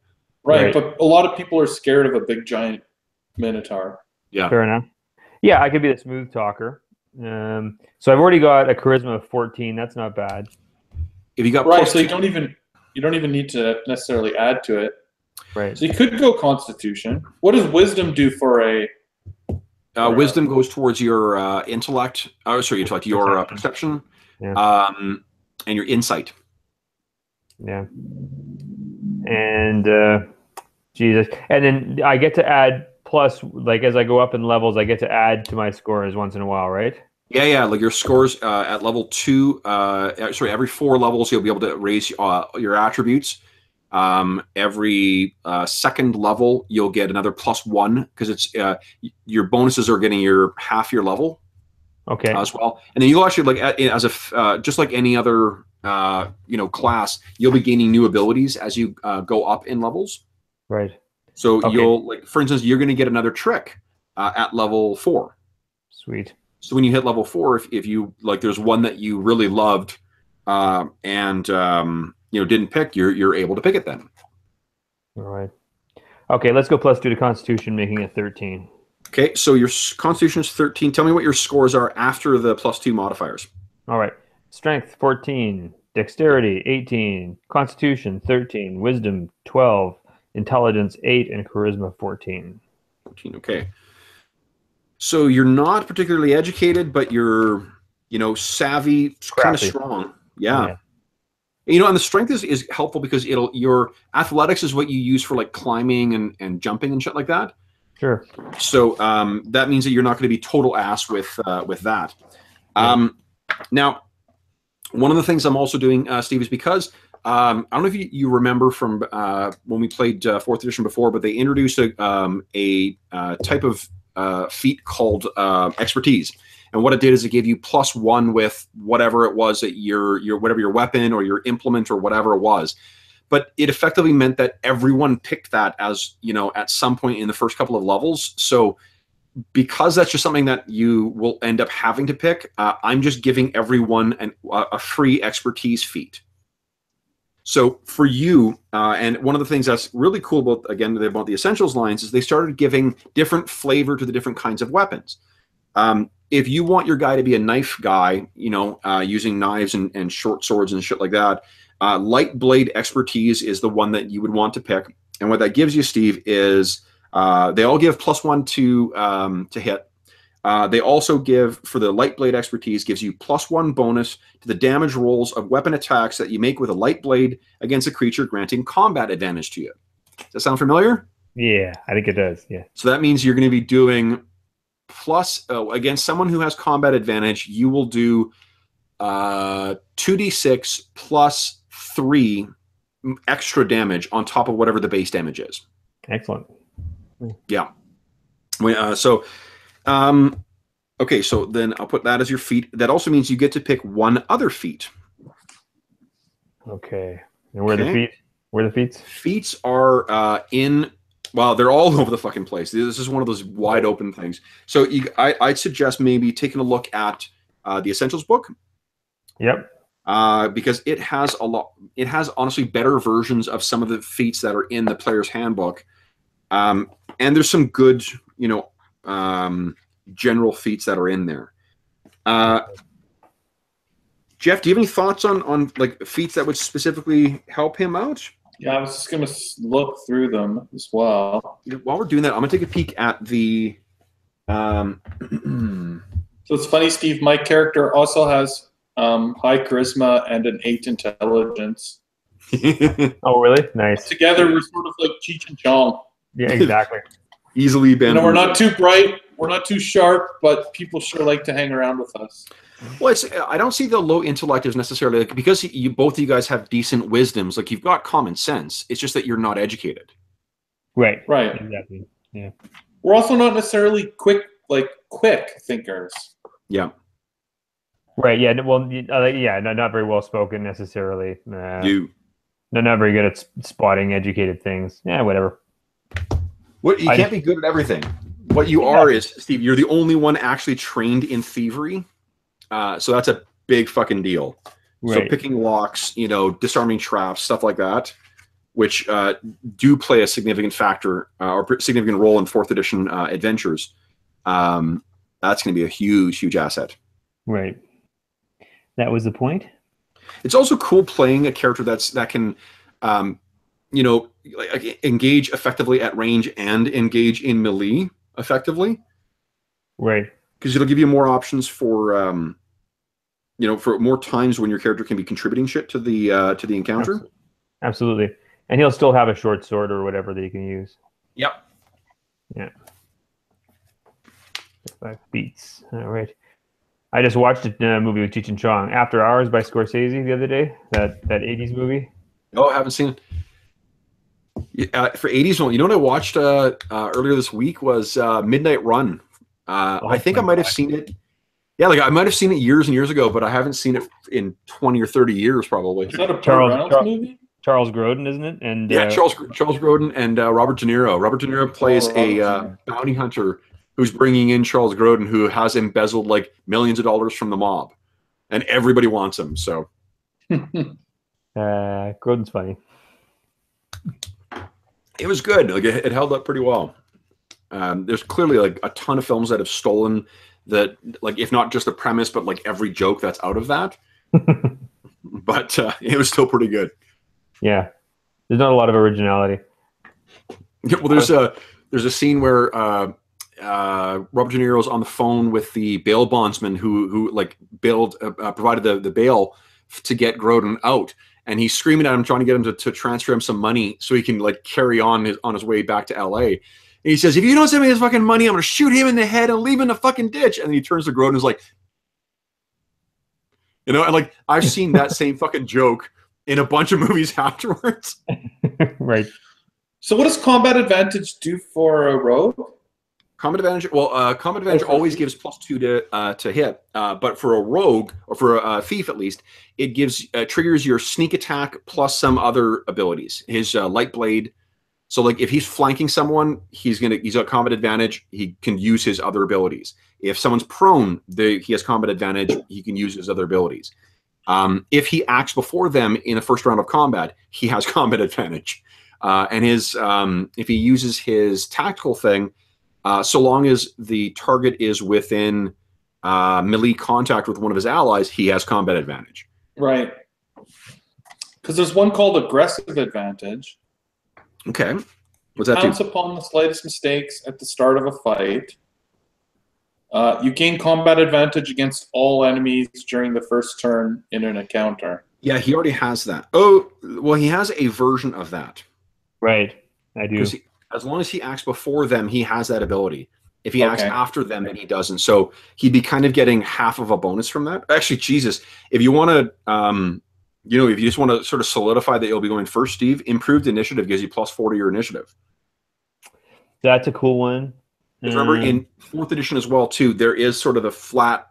Right, but a lot of people are scared of a big giant minotaur. Yeah, fair enough. Yeah, I could be the smooth talker. So I've already got a charisma of 14. That's not bad. If you got so you don't even need to necessarily add to it. Right. So you could go Constitution. What does Wisdom do for a? Wisdom goes towards your intellect. Intellect. Your perception. Yeah. And your insight. Yeah. And Jesus. And then I get to add plus, like as I go up in levels, I get to add to my scores once in a while, right? Yeah. Like your scores at level 2, every 4 levels, you'll be able to raise your attributes. Every second level, you'll get another +1 because it's your bonuses are getting half your level. Okay. As well, and then you'll actually just like any other class, you'll be gaining new abilities as you go up in levels. Right. So you'll for instance, you're going to get another trick at level 4. Sweet. So when you hit level 4, if you there's one that you really loved and didn't pick, you're able to pick it then. All right. Okay, let's go +2 to Constitution, making it 13. Okay, so your Constitution is 13. Tell me what your scores are after the +2 modifiers. All right. Strength, 14. Dexterity, 18. Constitution, 13. Wisdom, 12. Intelligence, 8. And Charisma, 14. 14, okay. So you're not particularly educated, but you're, savvy, kind of strong. Yeah. And the strength is helpful because your athletics is what you use for climbing and jumping and shit like that. Sure. So that means that you're not going to be total ass with that. Now, one of the things I'm also doing, Steve, is because I don't know if you remember from when we played 4th edition before, but they introduced a type of feat called expertise. And what it did is it gave you +1 with whatever it was that your whatever your weapon or your implement or whatever it was. but it effectively meant that everyone picked that as, you know, at some point in the first couple of levels. So because that's just something that you will end up having to pick, I'm just giving everyone a free expertise feat. So for you, and one of the things that's really cool about, again, about the Essentials lines is they started giving different flavor to the different kinds of weapons. If you want your guy to be a knife guy, you know, using knives and short swords and shit like that, light blade expertise is the one that you would want to pick. And what that gives you, Steve, is they all give +1 to hit. They also give, for the light blade expertise, gives you +1 bonus to the damage rolls of weapon attacks that you make with a light blade against a creature, granting combat advantage to you. Does that sound familiar? Yeah, I think it does. Yeah. So that means you're going to be doing against someone who has combat advantage, you will do 2d6 plus 3 extra damage on top of whatever the base damage is. Excellent. Yeah. Okay, so then I'll put that as your feat. That also means you get to pick one other feat. Okay. And where are the feet? Where are the feats? Feats are well, they're all over the fucking place. This is one of those wide open things. So I'd suggest maybe taking a look at the Essentials book. Yep. Because it has a lot. It has honestly better versions of some of the feats that are in the player's handbook. And there's some good, you know, general feats that are in there. Jeff, do you have any thoughts on like feats that would specifically help him out? Yeah, I was just going to look through them as well. While we're doing that, I'm going to take a peek at the... So it's funny, Steve, my character also has high charisma and an 8 intelligence. Oh, really? Nice. Together, we're sort of like Cheech and Chong. Yeah, exactly. Easily been. You know, we're not too bright, we're not too sharp, but people sure like to hang around with us. Well, I don't see the low intellect as necessarily like, because both of you guys have decent wisdoms. Like you've got common sense. It's just that you're not educated. Right. Right. Exactly. Yeah. We're also not necessarily quick thinkers. Yeah. Right. Yeah. Well. Yeah. Not very well spoken necessarily. Not very good at spotting educated things. Yeah. Whatever. You can't be good at everything. What you are is, Steve, you're the only one actually trained in thievery. So that's a big fucking deal. Right. So picking locks, you know, disarming traps, stuff like that, which do play a significant factor or significant role in 4th edition adventures. That's going to be a huge, huge asset. Right. That was the point. It's also cool playing a character that can, you know, engage effectively at range and engage in melee effectively. Right. Because it'll give you more options for, you know, for more times when your character can be contributing shit to the encounter. Absolutely. And he'll still have a short sword or whatever that he can use. Yep. Yeah. 5 beats. All right. I just watched a movie with Cheech and Chong, After Hours by Scorsese, the other day. That 80s movie. Oh, I haven't seen it. For 80s one, you know what I watched earlier this week was Midnight Run. I think I might have seen it. Yeah, like I might have seen it years and years ago, but I haven't seen it in 20 or 30 years probably. Is that a Charles movie? Charles Grodin, isn't it? And yeah, Charles Grodin and Robert De Niro. Robert De Niro plays a bounty hunter who's bringing in Charles Grodin, who has embezzled like millions of dollars from the mob, and everybody wants him. So, Grodin's funny. It was good. Like it held up pretty well. There's clearly like a ton of films that have stolen that, like if not just the premise, but like every joke that's out of that. But it was still pretty good. Yeah, there's not a lot of originality. Yeah, well, there's a scene where Robert De Niro's on the phone with the bail bondsman who like provided the bail to get Grodin out. And he's screaming at him, trying to get him to transfer him some money so he can like carry on his way back to LA. And he says, "If you don't send me this fucking money, I'm going to shoot him in the head and leave him in the fucking ditch." And then he turns to Grodin and is like, you know, and like I've seen that same fucking joke in a bunch of movies afterwards. Right. So what does combat advantage do for a rogue? Combat advantage. Well, combat advantage always gives +2 to hit, but for a rogue or for a thief at least, it gives triggers your sneak attack plus some other abilities. His light blade. So like if he's flanking someone, he's got combat advantage. He can use his other abilities. If someone's prone, he has combat advantage. He can use his other abilities. If he acts before them in the first round of combat, he has combat advantage. And if he uses his tactical thing. So long as the target is within melee contact with one of his allies, he has combat advantage. Right. Because there's one called aggressive advantage. Okay. What's that Pounce do? upon the slightest mistakes at the start of a fight. You gain combat advantage against all enemies during the first turn in an encounter. Yeah, he already has that. Oh, well, he has a version of that. Right. I do. As long as he acts before them, he has that ability. If he acts after them, then he doesn't. So he'd be kind of getting half of a bonus from that. Actually, Jesus, if you want to, if you just want to sort of solidify that you'll be going first, Steve, improved initiative gives you +4 to your initiative. That's a cool one. Remember, in 4th edition as well, too, there is sort of the flat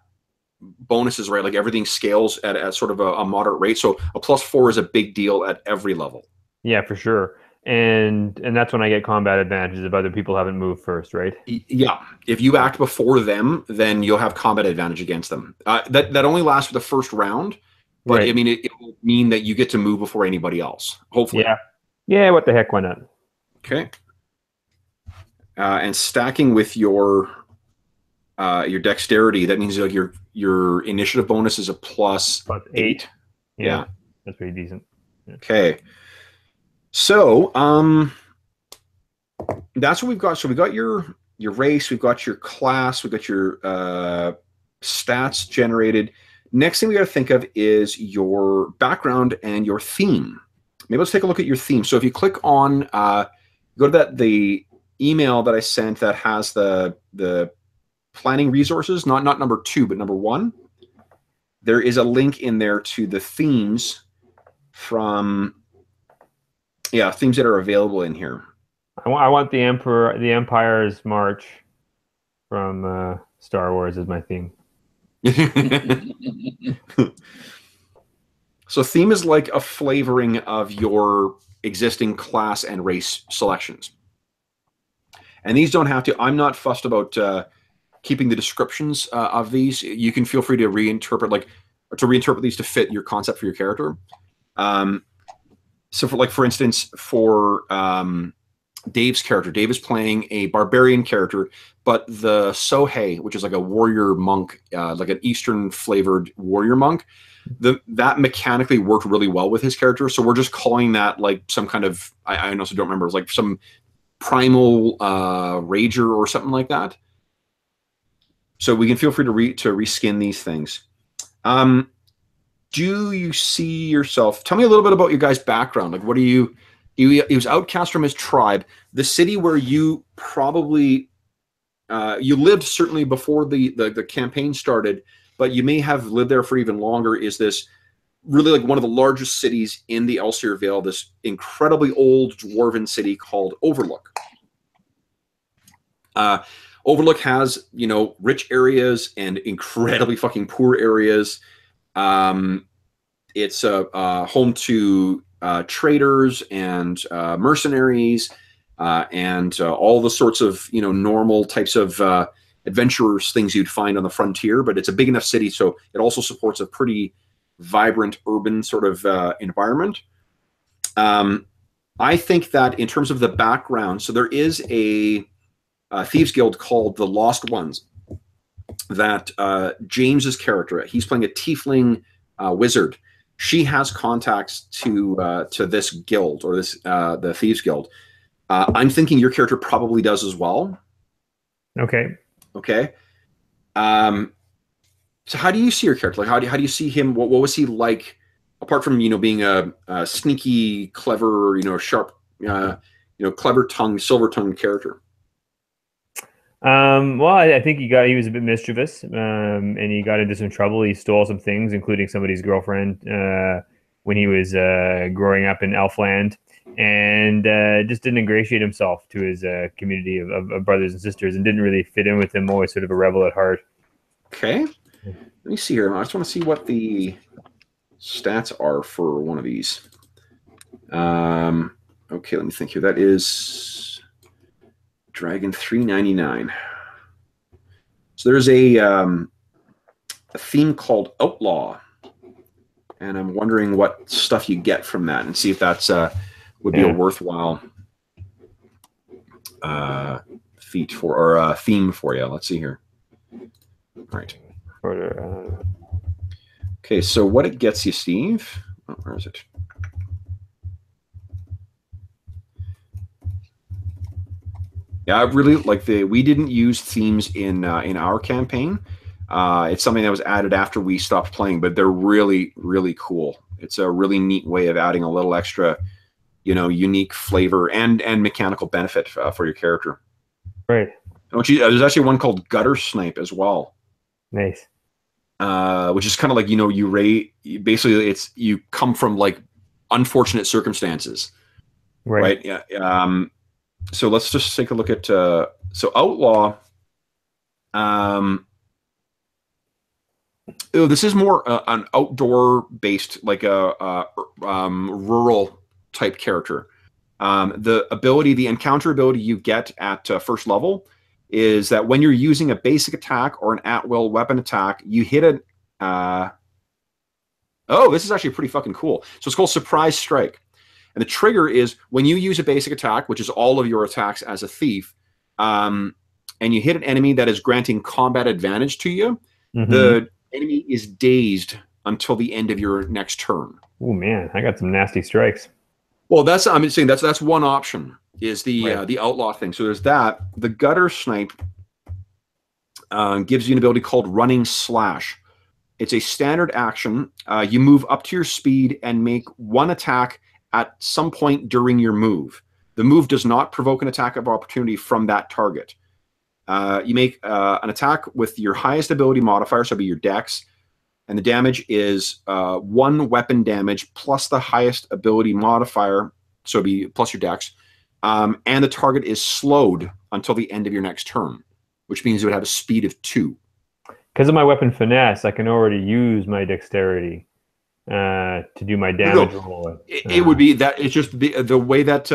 bonuses, right? Like everything scales at sort of a moderate rate. So a +4 is a big deal at every level. Yeah, for sure. And that's when I get combat advantages if other people haven't moved first, right? Yeah. If you act before them, then you'll have combat advantage against them. That only lasts for the first round, but right. I mean, it will mean that you get to move before anybody else, hopefully. Yeah. Yeah, what the heck, why not? Okay. And stacking with your dexterity, that means like your initiative bonus is a +8. Yeah. That's pretty decent. Yeah. Okay. So, that's what we've got. So we got your race, we've got your class, we've got your stats generated. Next thing we got to think of is your background and your theme. Maybe let's take a look at your theme. So if you click on, go to the email that I sent that has the planning resources, not number 2, but number 1. There is a link in there to the themes from. Yeah, themes that are available in here. I want the Empire's March from Star Wars as my theme. So theme is like a flavoring of your existing class and race selections. And these don't have to. I'm not fussed about keeping the descriptions of these. You can feel free to reinterpret these to fit your concept for your character. So for instance, for Dave's character, Dave is playing a barbarian character, but the Sohei, which is like a warrior monk, like an Eastern flavored warrior monk, that mechanically worked really well with his character. So we're just calling that like some kind of, I also don't remember, like some primal rager or something like that. So we can feel free to reskin these things. Do you see yourself? Tell me a little bit about your guys' background. Like, what are you? He was outcast from his tribe. The city where you probably you lived certainly before the campaign started, but you may have lived there for even longer. Is this really like one of the largest cities in the Elsevier Vale? This incredibly old dwarven city called Overlook. Overlook has rich areas and incredibly fucking poor areas. It's home to traders and mercenaries and all the sorts of normal types of adventurers, things you'd find on the frontier. But it's a big enough city, so it also supports a pretty vibrant urban sort of environment. I think that in terms of the background, so there is a thieves guild called the Lost Ones. That James's character, he's playing a tiefling wizard. She has contacts to this guild or this the Thieves Guild. I'm thinking your character probably does as well. Okay. Okay. So how do you see your character? Like, how do you see him? What was he like? Apart from being a sneaky, clever, sharp, clever-tongued, silver-tongued character. Well, I think he was a bit mischievous, and he got into some trouble. He stole some things, including somebody's girlfriend, when he was growing up in Elfland. and just didn't ingratiate himself to his community of brothers and sisters, and didn't really fit in with them. Always sort of a rebel at heart. Okay. Let me see here. I just want to see what the stats are for one of these. Okay, let me think here. That is Dragon 399. So there's a theme called Outlaw, and I'm wondering what stuff you get from that, and see if that's would be a worthwhile feat for or theme for you. Let's see here. All right. Okay, so what it gets you, Steve? Oh, where is it? Yeah, I really like we didn't use themes in our campaign. It's something that was added after we stopped playing, but they're really, really cool. It's a really neat way of adding a little extra, unique flavor and mechanical benefit for your character. Right. There's actually one called Gutter Snipe as well. Nice. Which is kind of like, basically you come from like unfortunate circumstances. Right. Yeah. So let's just take a look at so Outlaw. This is more an outdoor based, like a rural type character. The encounter ability you get at first level is that when you're using a basic attack or an at-will weapon attack, you hit a... this is actually pretty fucking cool. So it's called Surprise Strike. And the trigger is when you use a basic attack, which is all of your attacks as a thief, and you hit an enemy that is granting combat advantage to you, the enemy is dazed until the end of your next turn. Oh, man, I got some nasty strikes. Well, I'm saying that's one option, is the Outlaw thing. So there's that. The Gutter Snipe gives you an ability called Running Slash. It's a standard action. You move up to your speed and make one attack at some point during your move. The move does not provoke an attack of opportunity from that target. You make an attack with your highest ability modifier, so it'll be your dex, and the damage is 1 weapon damage plus the highest ability modifier, so it'll be plus your dex, and the target is slowed until the end of your next turn, which means it would have a speed of 2. Because of my weapon finesse, I can already use my dexterity to do my damage roll. It would be that it's just the way that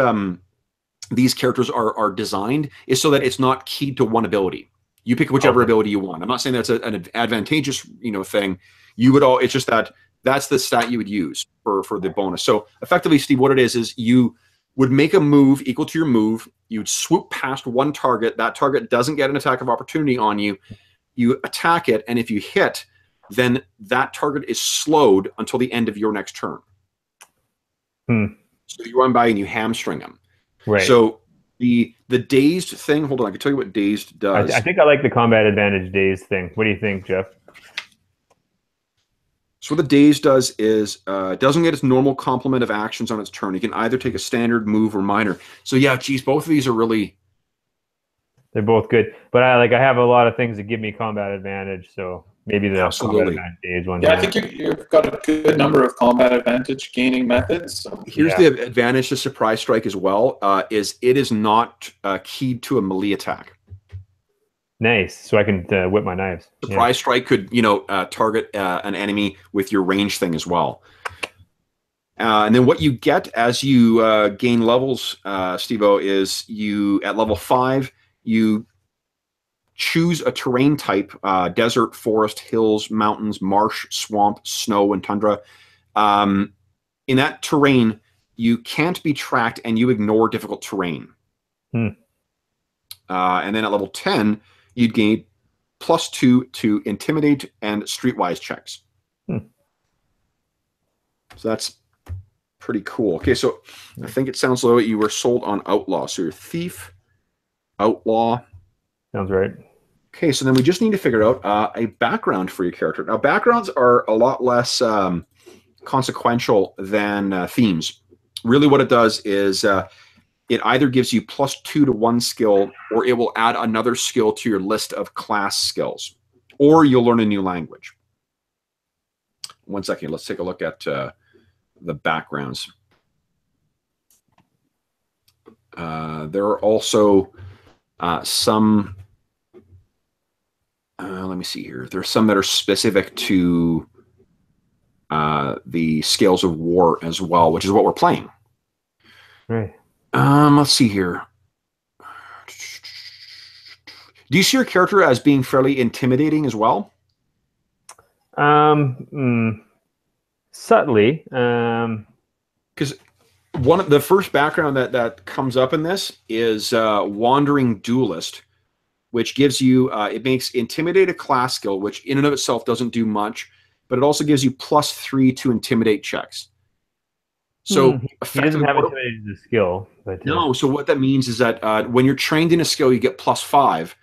these characters are designed is so that it's not keyed to one ability. You pick whichever ability you want. I'm not saying that's an advantageous thing. It's just that's the stat you would use for the bonus. So effectively, Steve, what it is you would make a move equal to your move. You'd swoop past one target. That target doesn't get an attack of opportunity on you. You attack it, and if you hit, then that target is slowed until the end of your next turn. So you run by and you hamstring them. Right. So the dazed thing, hold on, I can tell you what dazed does. I think I like the combat advantage dazed thing. What do you think, Jeff? So what the dazed does is it doesn't get its normal complement of actions on its turn. You can either take a standard, move, or minor. So yeah, geez, both of these are really... They're both good. But I have a lot of things that give me combat advantage, so maybe the combat advantage dazed one. Yeah, I think you've got a good number of combat advantage gaining methods. So. Here's the advantage to Surprise Strike as well, is it is not keyed to a melee attack. Nice. So I can whip my knives. Surprise Strike could, target an enemy with your range thing as well. And then what you get as you gain levels, Steve-O, is you, at level 5, you choose a terrain type, desert, forest, hills, mountains, marsh, swamp, snow, and tundra. In that terrain, you can't be tracked and you ignore difficult terrain. And then at level 10, you'd gain +2 to intimidate and streetwise checks. So that's pretty cool. Okay, so I think it sounds like you were sold on Outlaw. So you're Thief, Outlaw. Sounds right. Okay, so then we just need to figure out a background for your character. Now, backgrounds are a lot less consequential than themes. Really what it does is it either gives you +2 to one skill, or it will add another skill to your list of class skills, or you'll learn a new language. One second, let's take a look at the backgrounds. There are also some. Let me see here. There's some that are specific to the scales of war as well, which is what we're playing. Right. Let's see here. Do you see your character as being fairly intimidating as well? Subtly. Because one of the first background that comes up in this is Wandering Duelist, which gives you, it makes Intimidate a class skill, which in and of itself doesn't do much, but it also gives you +3 to Intimidate checks. So he doesn't have Intimidate as a skill. But, no, so what that means is that when you're trained in a skill, you get +5.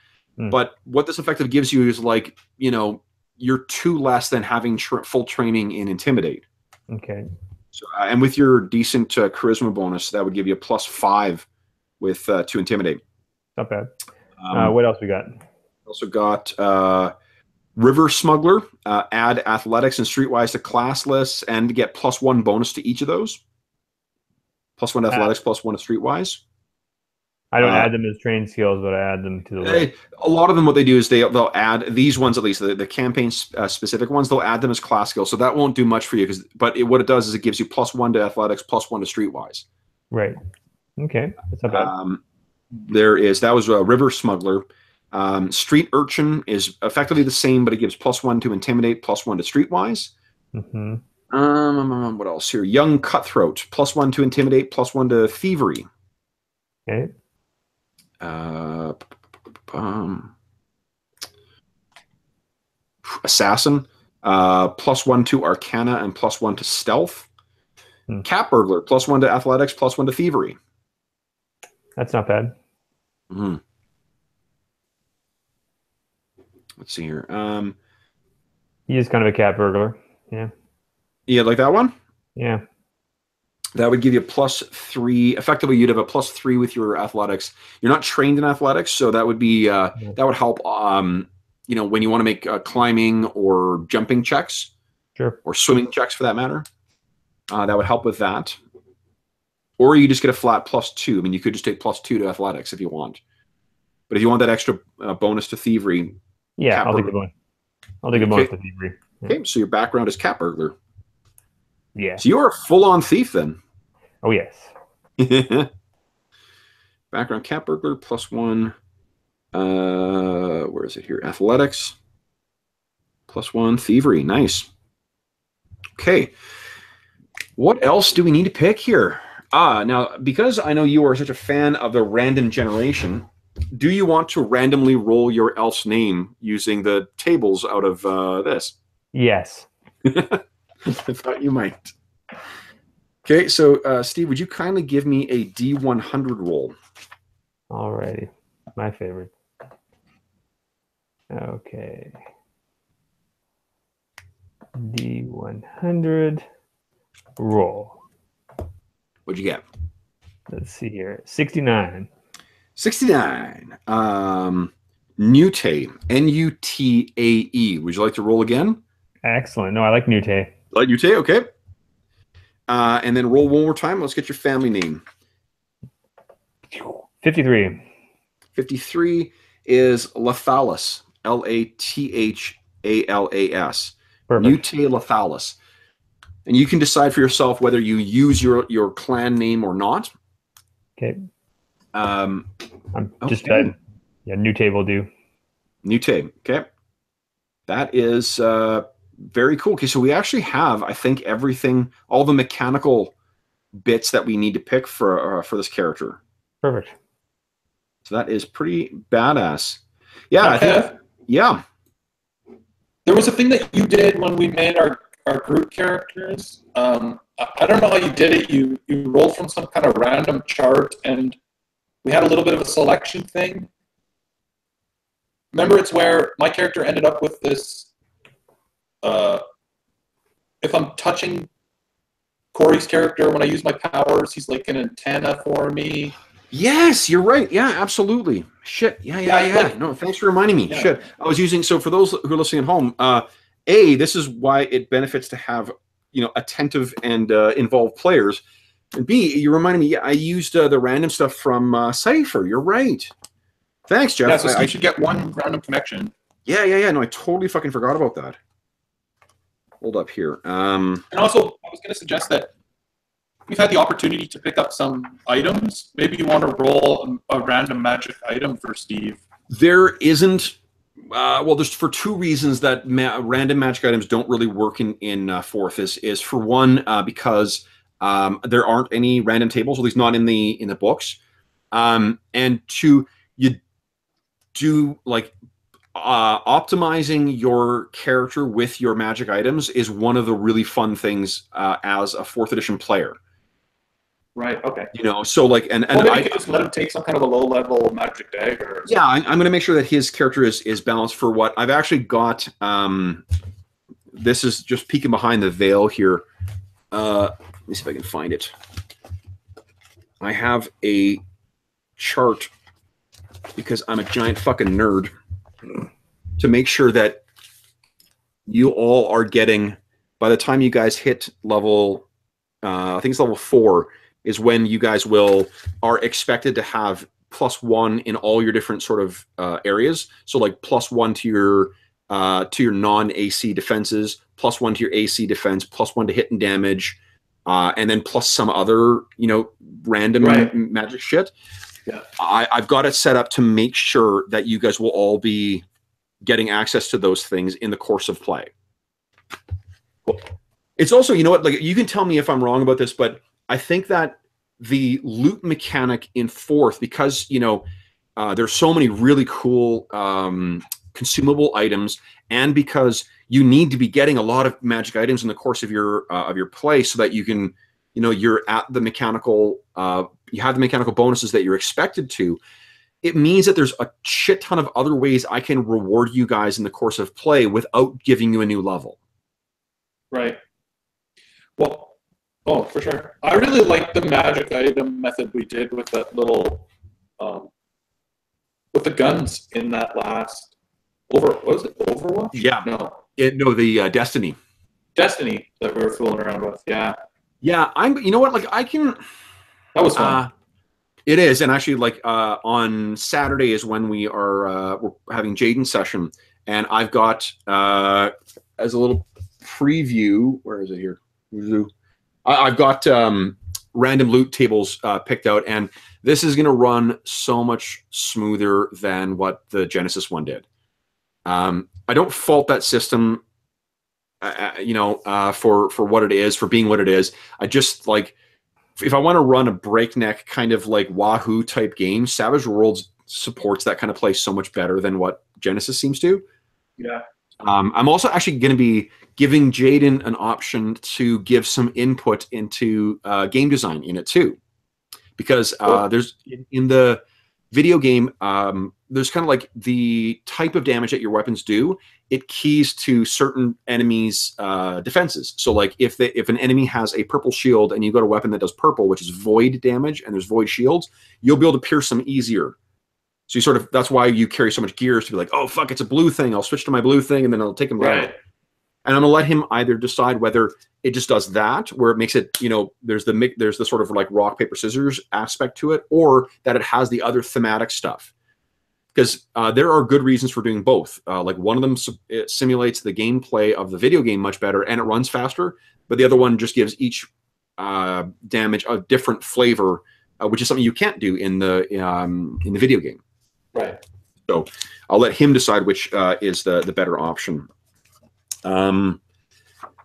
But what this effective gives you is like, you're 2 less than having full training in Intimidate. Okay. So, and with your decent charisma bonus, that would give you a +5 with to Intimidate. Not bad. What else we got? Also got River Smuggler. Add athletics and streetwise to class lists and get +1 bonus to each of those. +1 to athletics, +1 to streetwise. I don't add them as trained skills, but I add them to the list. A lot of them, what they do is they'll add these ones, at least the campaign specific ones. They'll add them as class skills, so that won't do much for you. But what it does is it gives you +1 to athletics, +1 to streetwise. Right. Okay, that's not bad. That was a River Smuggler. Street Urchin is effectively the same, but it gives +1 to Intimidate, +1 to streetwise. What else here? Young Cutthroat, +1 to Intimidate, +1 to Thievery. Okay. Assassin, +1 to Arcana and +1 to Stealth. Cat Burglar, +1 to Athletics, +1 to Thievery. That's not bad. Let's see here. He is kind of a cat burglar. Yeah. Yeah, like that one? Yeah. That would give you +3. Effectively, you'd have a +3 with your athletics. You're not trained in athletics, so that would be that would help. When you want to make climbing or jumping checks, sure, or swimming checks for that matter, that would help with that. Or you just get a flat +2. I mean, you could just take +2 to athletics if you want. But if you want that extra bonus to thievery, yeah, I'll take the bonus. I'll take a bonus to thievery. Yeah. Okay, so your background is cat burglar. Yeah. So you are a full-on thief then. Oh yes. Background cat burglar +1. Where is it here? Athletics +1. Thievery. Nice. Okay. What else do we need to pick here? Now, because I know you are such a fan of the random generation, do you want to randomly roll your elf's name using the tables out of this? Yes. I thought you might. Okay, so Steve, would you kindly give me a D100 roll? Alrighty, my favorite. Okay. D100 roll. What'd you get? Let's see here. 69. 69. Nutae. N-U-T-A-E. Would you like to roll again? Excellent. No, I like Nutae. Like Nutae? Okay. And then roll one more time. Let's get your family name. 53. 53 is Lathalis. Lathalas. Nutae Lathalis. And you can decide for yourself whether you use your clan name or not. Okay. I'm just yeah, Nutae will do. Nutae. Okay. That is very cool. Okay, so we actually have, I think, everything, all the mechanical bits that we need to pick for this character. Perfect. So that is pretty badass. Yeah, okay. I think. Yeah. There was a thing that you did when we made our group characters. I don't know how you did it. You rolled from some kind of random chart, and we had a little bit of a selection thing. Remember, it's where my character ended up with this. If I'm touching Corey's character when I use my powers, he's like an antenna for me. Yes, you're right. Yeah, absolutely. Shit. Yeah. No, thanks for reminding me. Yeah. Shit. I was using, so for those who are listening at home, this is why it benefits to have, attentive and involved players, And B, you reminded me, I used the random stuff from Cypher. You're right. Thanks, Jeff. Yeah, so Steve should get one random connection. Yeah. No, I totally fucking forgot about that. Hold up here. And also, I was going to suggest that we've had the opportunity to pick up some items. Maybe you want to roll a random magic item for Steve. There isn't. Well, there's for two reasons that random magic items don't really work in fourth. Is for one because there aren't any random tables, at least not in the books, and two, you do like optimizing your character with your magic items is one of the really fun things as a fourth edition player. Right. Okay. You know, so like, and maybe I could just let him take some kind of a low-level magic dagger. Yeah, I'm going to make sure that his character is balanced for what I've actually got. This is just peeking behind the veil here. Let me see if I can find it. I have a chart because I'm a giant fucking nerd to make sure that you all are getting, by the time you guys hit level, I think it's level 4, is when you guys are expected to have +1 in all your different sort of areas. So like +1 to your non-AC defenses, +1 to your AC defense, +1 to hit and damage, and then plus some other, random magic shit. Yeah. I've got it set up to make sure that you guys will all be getting access to those things in the course of play. Cool. It's also, you know what, like you can tell me if I'm wrong about this, but I think that the loot mechanic in fourth, because there's so many really cool consumable items, and because you need to be getting a lot of magic items in the course of your play, so that you can, you're at the mechanical, you have the mechanical bonuses that you're expected to. It means that there's a shit ton of other ways I can reward you guys in the course of play without giving you a new level. Right. Well. Oh, for sure. I really like the magic item method we did with that little, with the guns in that last was it Overwatch? Yeah. No, the Destiny. Destiny that we were fooling around with. Yeah. Yeah, you know what? Like I can. That was fun. It is, and actually, like on Saturday is when we're having Jaden session, and I've got as a little preview. Where is it here? I've got random loot tables picked out, and this is going to run so much smoother than what the Genesis one did. I don't fault that system, for what it is, for being what it is. I just like, if I want to run a breakneck kind of like Wahoo type game, Savage Worlds supports that kind of play so much better than what Genesis seems to. Yeah. I'm also actually going to be giving Jaden an option to give some input into game design in it too, because there's in the video game, there's kind of like the type of damage that your weapons do. It keys to certain enemies' defenses. So like if an enemy has a purple shield and you've got a weapon that does purple, which is void damage, and there's void shields, you'll be able to pierce them easier. So that's why you carry so much gears, to be like, oh fuck, it's a blue thing, I'll switch to my blue thing, and then I'll take them down. Right. And I'm gonna let him either decide whether it just does that, where it makes it, there's the sort of like rock paper scissors aspect to it, or that it has the other thematic stuff. Because there are good reasons for doing both. Like one of them it simulates the gameplay of the video game much better, and it runs faster. But the other one just gives each damage a different flavor, which is something you can't do in the video game. Right. So I'll let him decide which is the better option. And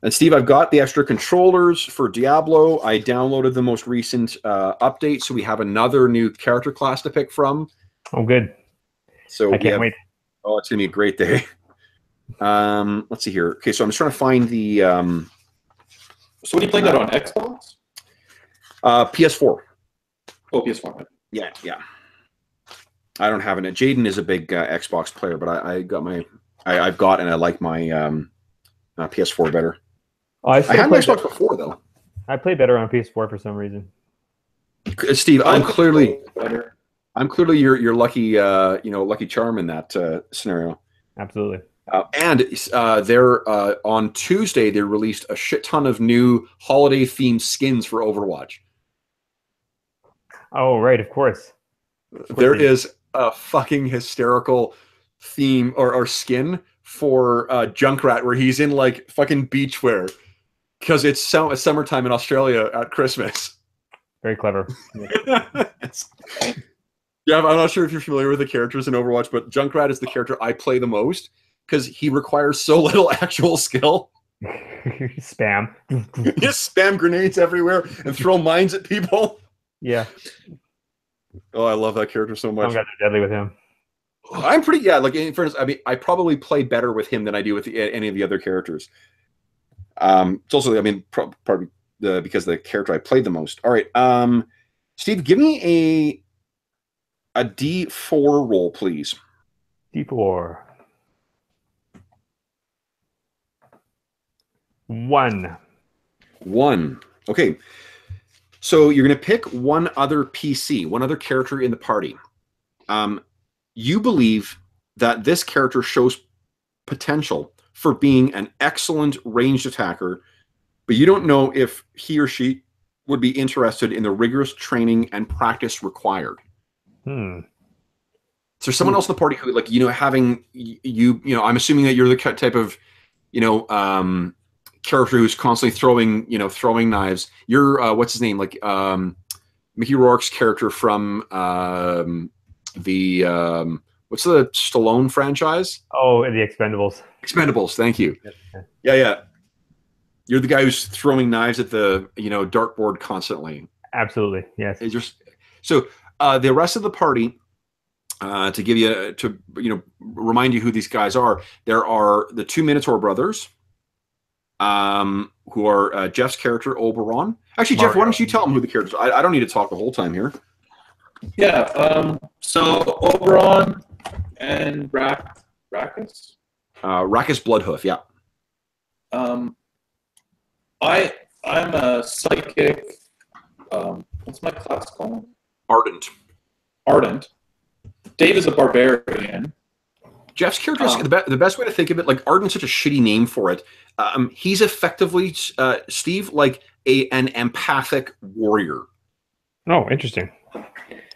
Steve, I've got the extra controllers for Diablo. I downloaded the most recent update, so we have another new character class to pick from. Oh, good. So I can't wait. Oh, it's gonna be a great day. Let's see here. Okay, so I'm just trying to find the. So what are you playing that on Xbox? PS4. Oh, PS4. Yeah. I don't have it. Jaden is a big Xbox player, but I've got and I like my PS4 better. Oh, I had my Xbox before though. I play better on PS4 for some reason. Steve, I'm clearly your lucky lucky charm in that scenario. Absolutely. And they're on Tuesday they released a shit ton of new holiday themed skins for Overwatch. Oh, right, of course. There is a fucking hysterical theme or skin for Junkrat where he's in like fucking beachwear because it's summertime in Australia at Christmas. Very clever. Yeah, I'm not sure if you're familiar with the characters in Overwatch, but Junkrat is the character I play the most because he requires so little actual skill. Spam. Just spam grenades everywhere and throw mines at people. Yeah. Oh, I love that character so much. Some guys are deadly with him. I'm pretty, yeah, like in fairness, I mean, I probably play better with him than I do with any of the other characters. It's also, I mean, probably because the character I played the most. All right, Steve, give me a D4 roll, please. D4. 1. 1. Okay. So you're going to pick one other PC, one other character in the party. You believe that this character shows potential for being an excellent ranged attacker, but you don't know if he or she would be interested in the rigorous training and practice required. So there's someone else in the party who, like, having you know, I'm assuming that you're the type of, character who's constantly throwing knives. You're what's his name, like Mickey Rourke's character from the what's the Stallone franchise? Oh, the Expendables. Expendables, thank you. Yeah. You're the guy who's throwing knives at the dartboard constantly. Absolutely, yes. So the rest of the party, to give you remind you who these guys are. There are the 2 Minotaur brothers, who are Jeff's character Oberon. Actually, Jeff, why don't you tell them who the characters are? I don't need to talk the whole time here. Yeah. So Oberon and Rackus. Rackus Bloodhoof. Yeah. I'm a psychic. What's my class called? Ardent. Dave is a barbarian. Jeff's character is the best way to think of it. Like, Ardent's such a shitty name for it. He's effectively Steve, like an empathic warrior. Oh, interesting.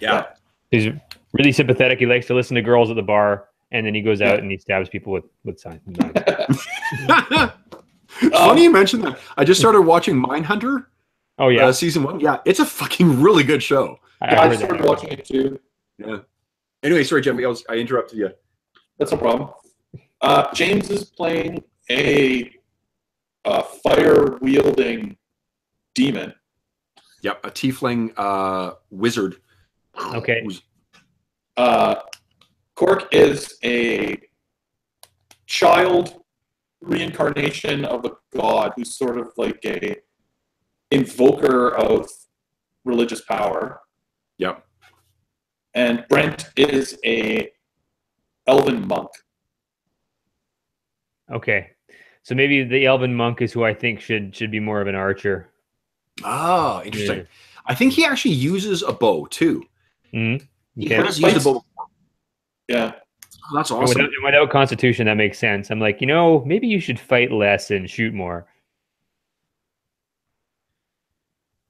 Yeah. He's really sympathetic. He likes to listen to girls at the bar, and then he goes out and he stabs people with signs. Funny you mentioned that. I just started watching Mindhunter. Oh yeah, season 1. Yeah, it's a fucking really good show. I started watching it too. Yeah. Anyway, sorry, Jeff. I interrupted you. That's no problem. James is playing a fire-wielding demon. Yep, a tiefling wizard. Okay. Cork is a child reincarnation of a god who's sort of like a invoker of religious power. Yep. And Brent is a elven monk. Okay. So maybe the elven monk is who I think should be more of an archer. Oh, interesting. Yeah. I think he actually uses a bow too. Mm-hmm. He has used a bow. Yeah. Oh, that's awesome. Without Constitution, that makes sense. I'm like, maybe you should fight less and shoot more.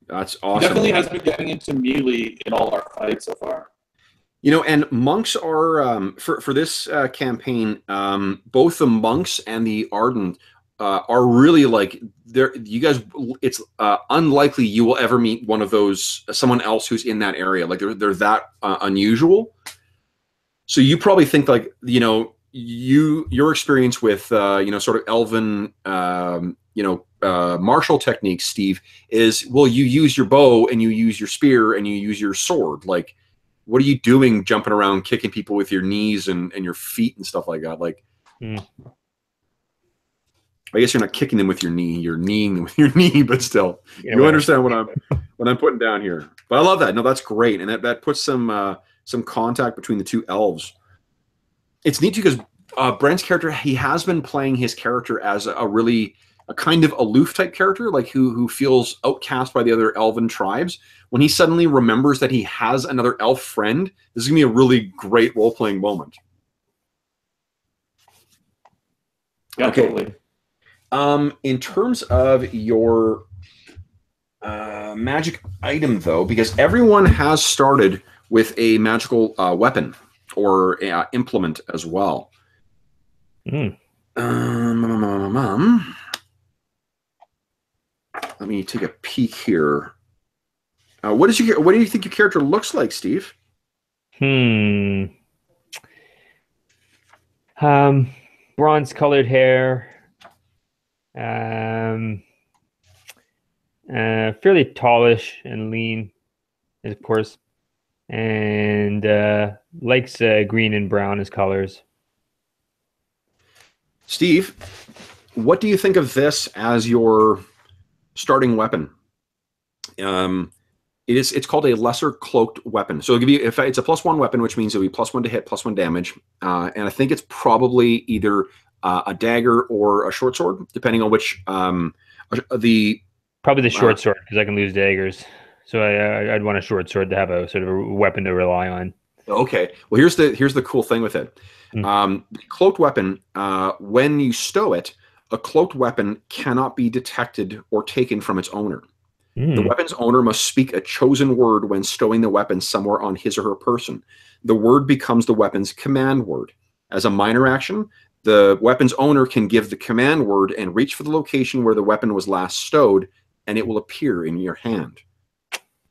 That's awesome. He definitely has been getting into melee in all our fights so far. And monks are for this campaign. Both the monks and the Ardent are really like you guys. It's unlikely you will ever meet one of those someone else who's in that area. Like they're that unusual. So you probably think like your experience with sort of elven martial techniques, Steve, is you use your bow and you use your spear and you use your sword. Like, what are you doing jumping around kicking people with your knees and your feet and stuff like that? Like, I guess you're not kicking them with your knee, you're kneeing them with your knee, but still, you understand what I'm putting down here. But I love that. No, that's great, and that puts some contact between the two elves. It's neat because Brent's character, he has been playing his character as a kind of aloof type character, like who feels outcast by the other elven tribes. When he suddenly remembers that he has another elf friend, this is gonna be a really great role-playing moment. Yeah, okay. Totally. In terms of your, I magic item, though, because everyone has started with a magical weapon or implement as well. Mm. Let me take a peek here. What do you think your character looks like, Steve? Bronze-colored hair. Fairly tallish and lean, of course, and likes green and brown as colors. Steve, what do you think of this as your starting weapon? It's called a lesser cloaked weapon. So it'll give you, if it's a +1 weapon, which means it'll be +1 to hit, +1 damage, and I think it's probably either a dagger or a short sword, depending on which Probably the short sword, because I can lose daggers. So I'd want a short sword to have a sort of a weapon to rely on. Okay. Well, here's the cool thing with it. The cloaked weapon, when you stow it, a cloaked weapon cannot be detected or taken from its owner. The weapon's owner must speak a chosen word when stowing the weapon somewhere on his or her person. The word becomes the weapon's command word. As a minor action, the weapon's owner can give the command word and reach for the location where the weapon was last stowed, and it will appear in your hand.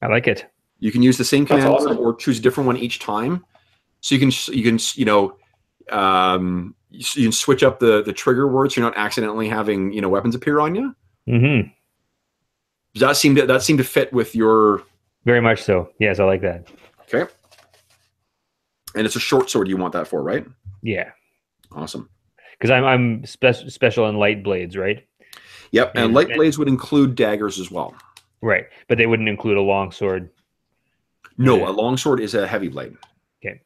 I like it. You can use the same command word or choose a different one each time. So you can switch up the trigger words so you're not accidentally having weapons appear on you. Mm-hmm. Does that seem to fit with your? Very much so. Yes, I like that. Okay. And it's a short sword you want that for, right? Yeah. Awesome. Because I'm special in light blades, right? Yep, and light blades would include daggers as well. Right, but they wouldn't include a long sword. No, a long sword is a heavy blade. Okay.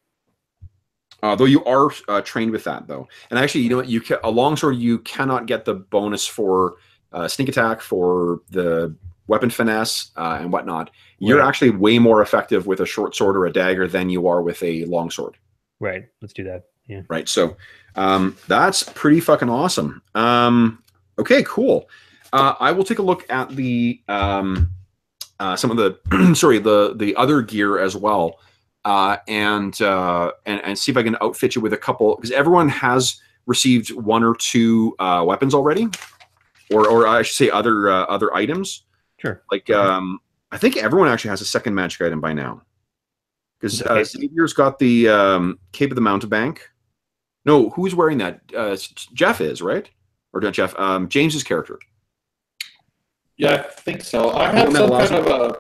Though you are trained with that, though. And actually, you know what? A long sword, you cannot get the bonus for sneak attack, for the weapon finesse, and whatnot. You're actually way more effective with a short sword or a dagger than you are with a long sword. Right. Let's do that. Yeah. Right. So that's pretty fucking awesome. Okay, cool. I will take a look at the some of the sorry, the other gear as well, and see if I can outfit you with a couple, because everyone has received 1 or 2 weapons already, or I should say other items. Sure. Like I think everyone actually has a second magic item by now, because Xavier's got the Cape of the Mountebank. No, who's wearing that? Jeff is, right? Or not Jeff? James's character. Yeah, I think so. I have some kind of a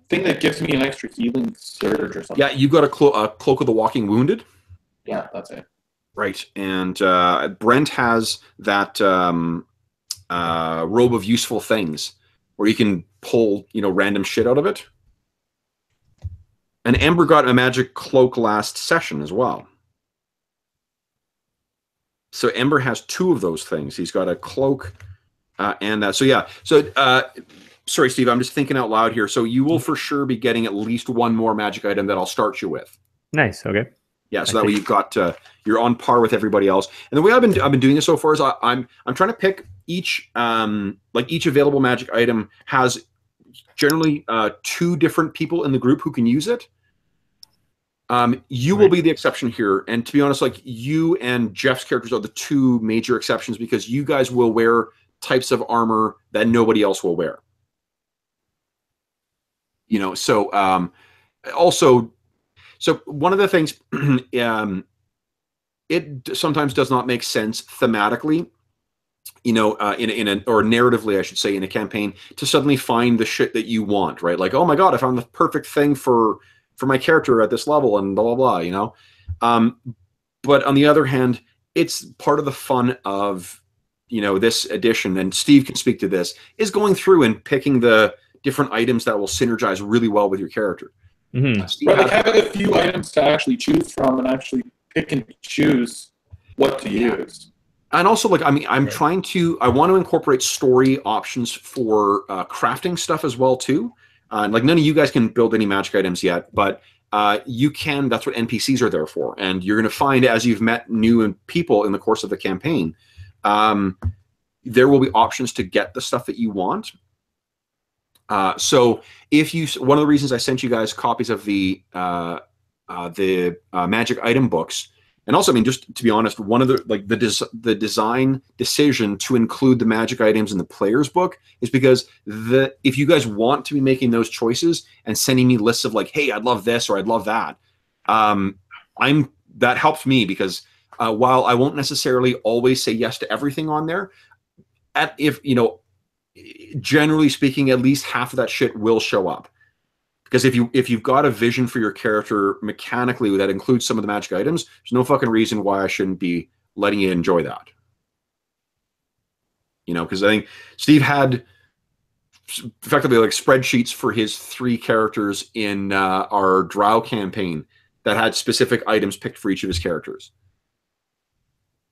thing that gives me an extra healing surge or something. Yeah, you got a Cloak of the Walking Wounded. Yeah, that's it. Right, and Brent has that Robe of Useful Things, where you can pull random shit out of it. And Ember got a magic cloak last session as well. So Ember has 2 of those things. He's got a cloak and that. So yeah. So sorry, Steve, I'm just thinking out loud here. So you will for sure be getting at least 1 more magic item that I'll start you with. Nice. Okay. Yeah. So that way you've got you're on par with everybody else. And the way I've been doing this so far is I'm trying to pick each each available magic item has generally 2 different people in the group who can use it. You will be the exception here, and to be honest, like, you and Jeff's characters are the 2 major exceptions, because you guys will wear types of armor that nobody else will wear. So so one of the things, it sometimes does not make sense thematically, or narratively, I should say, in a campaign, to suddenly find the shit that you want, right? Like, oh my god, I found the perfect thing for my character at this level, and blah blah blah. But on the other hand, it's part of the fun of this edition, and Steve can speak to this, is going through and picking the different items that will synergize really well with your character. Mm-hmm. Right, like having a few items to actually choose from and actually pick and choose what to use. And also, like, I mean, I want to incorporate story options for crafting stuff as well too. Like, none of you guys can build any magic items yet, but you can. That's what NPCs are there for. And you're going to find, as you've met new people in the course of the campaign, there will be options to get the stuff that you want. So if you, one of the reasons I sent you guys copies of the magic item books, and also, I mean, just to be honest, one of the design decision to include the magic items in the player's book is because if you guys want to be making those choices and sending me lists of like, hey, I'd love this or I'd love that, that helps me because while I won't necessarily always say yes to everything on there, generally speaking, at least half of that shit will show up. Because if you've got a vision for your character mechanically that includes some of the magic items, there's no fucking reason why I shouldn't be letting you enjoy that. Because I think Steve had effectively like spreadsheets for his 3 characters in our Drow campaign that had specific items picked for each of his characters.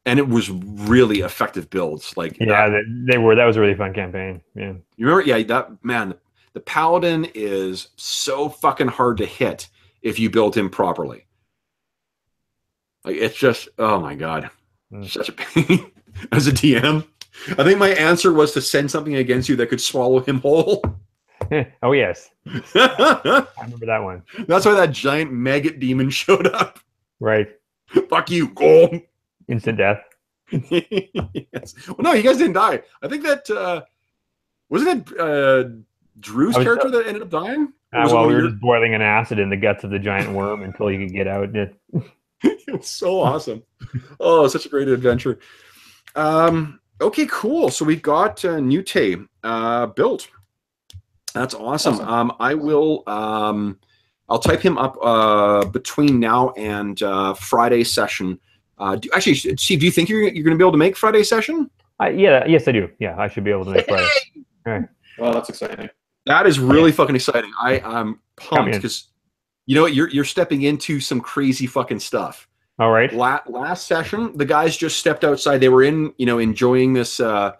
And it was really effective builds. Like they were. That was a really fun campaign. Yeah, you remember? Yeah, that man. The Paladin is so fucking hard to hit if you build him properly. Like it's just, oh my god, such a pain. As a DM, I think my answer was to send something against you that could swallow him whole. Oh yes, I remember that one. That's why that giant maggot demon showed up. Right. Fuck you, go. Instant death. Yes. Well, no, you guys didn't die. I think that wasn't it Drew's character that ended up dying? Well, we were just boiling an acid in the guts of the giant worm until he could get out. It was so awesome. Oh, such a great adventure. Okay, cool. So we've got Nute built. That's awesome. I will. I'll type him up between now and Friday session. Actually, Steve, do you think you're going to be able to make Friday session? Yes, I do. Yeah, I should be able to make Friday. All right. Well, that's exciting. That is really fucking exciting. I'm pumped because you know what, you're stepping into some crazy fucking stuff. All right. Last session, the guys just stepped outside. They were enjoying this after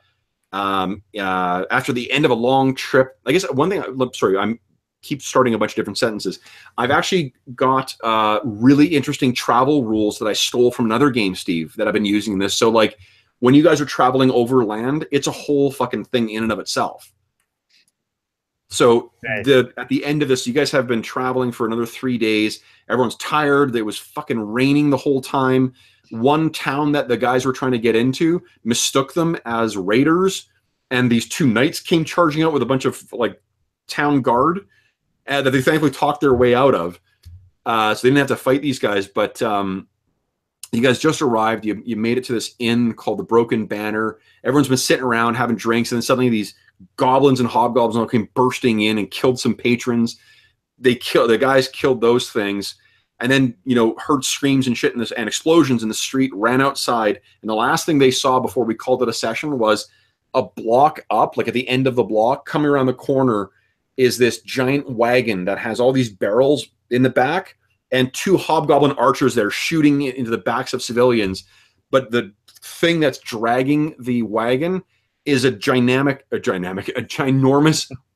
the end of a long trip. I guess one thing. Sorry, I'm keep starting a bunch of different sentences. I've actually got really interesting travel rules that I stole from another game, Steve, that I've been using in this. So like when you guys are traveling overland, it's a whole fucking thing in and of itself. So at the end of this, you guys have been traveling for another 3 days. Everyone's tired. It was fucking raining the whole time. One town that the guys were trying to get into mistook them as raiders, and these 2 knights came charging out with a bunch of like town guard that they thankfully talked their way out of. So they didn't have to fight these guys. But you guys just arrived. You made it to this inn called the Broken Banner. Everyone's been sitting around having drinks, and then suddenly these goblins and hobgoblins came bursting in and killed some patrons. The guys killed those things, and then heard screams and shit and explosions in the street. Ran outside, and the last thing they saw before we called it a session was a block up, like at the end of the block, coming around the corner, is this giant wagon that has all these barrels in the back and 2 hobgoblin archers that are shooting into the backs of civilians. But the thing that's dragging the wagon is a ginormous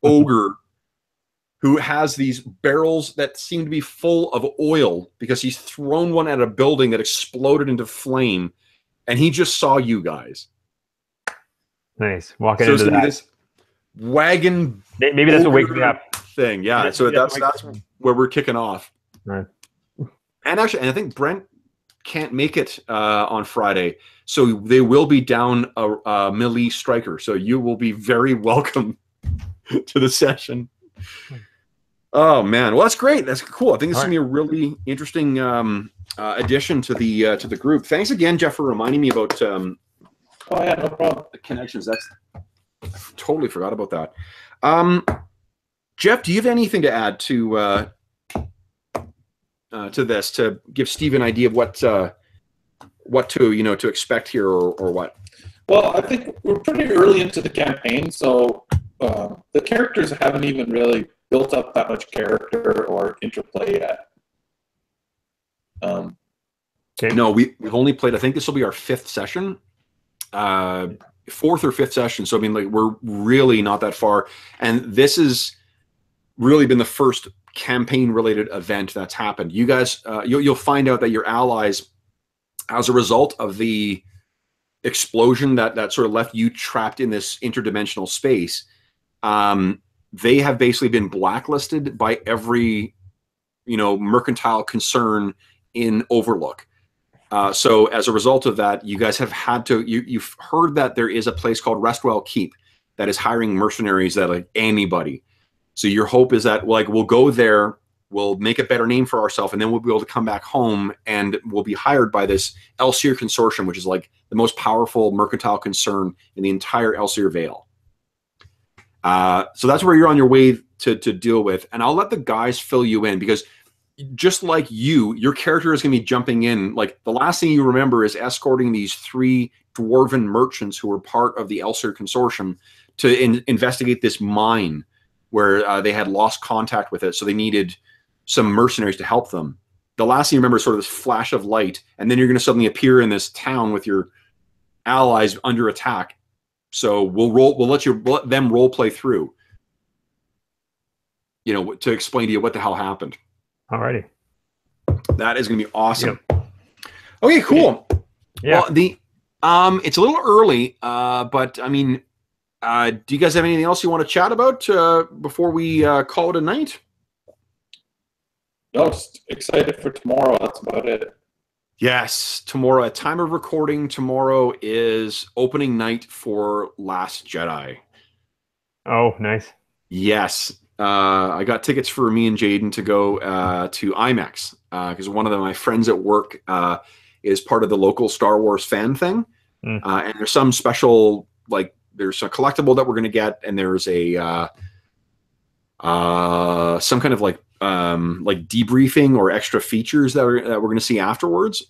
ogre who has these barrels that seem to be full of oil because he's thrown one at a building that exploded into flame, and he just saw you guys. Nice. Walking into that. This wagon. Maybe that's what wakes me up. Thing. Yeah. So that's where we're kicking off. Right. And actually, I think Brent can't make it on Friday, so they will be down a melee striker. So you will be very welcome to the session. Oh man, well that's great. That's cool. I think this is gonna be a really interesting addition to the group. Thanks again, Jeff, for reminding me about. Oh yeah, no problem. The connections. I totally forgot about that. Jeff, do you have anything to add to this to give Steve an idea of what to to expect here or what? Well, I think we're pretty early into the campaign, so the characters haven't even really built up that much character or interplay yet. Okay. No, we've only played. I think this will be our 5th session, 4th or 5th session. So I mean, like we're really not that far, and this has really been the first campaign-related event that's happened. You guys, you'll find out that your allies, as a result of the explosion that sort of left you trapped in this interdimensional space, they have basically been blacklisted by every, mercantile concern in Overlook. So as a result of that, you guys have had to, you've heard that there is a place called Restwell Keep that is hiring mercenaries that like anybody. So your hope is that like we'll go there, we'll make a better name for ourselves, and then we'll be able to come back home and we'll be hired by this Elseer Consortium, which is like the most powerful mercantile concern in the entire Elseer Vale. So that's where you're on your way to deal with. And I'll let the guys fill you in, because just like your character is going to be jumping in. Like the last thing you remember is escorting these 3 dwarven merchants who were part of the Elseer Consortium to investigate this mine where they had lost contact with it. So they needed some mercenaries to help them. The last thing you remember is sort of this flash of light, and then you're going to suddenly appear in this town with your allies under attack. So we'll let them role play through, to explain to you what the hell happened. Alrighty. That is going to be awesome. Yep. Okay, cool. Yeah. Well, it's a little early, but I mean, do you guys have anything else you want to chat about before we call it a night? No, just excited for tomorrow. That's about it. Yes, tomorrow, at time of recording, tomorrow is opening night for Last Jedi. Oh, nice. Yes. I got tickets for me and Jaden to go to IMAX because one of my friends at work is part of the local Star Wars fan thing. And there's some special, like, there's a collectible that we're going to get, and there's a some kind of like debriefing or extra features that we're going to see afterwards.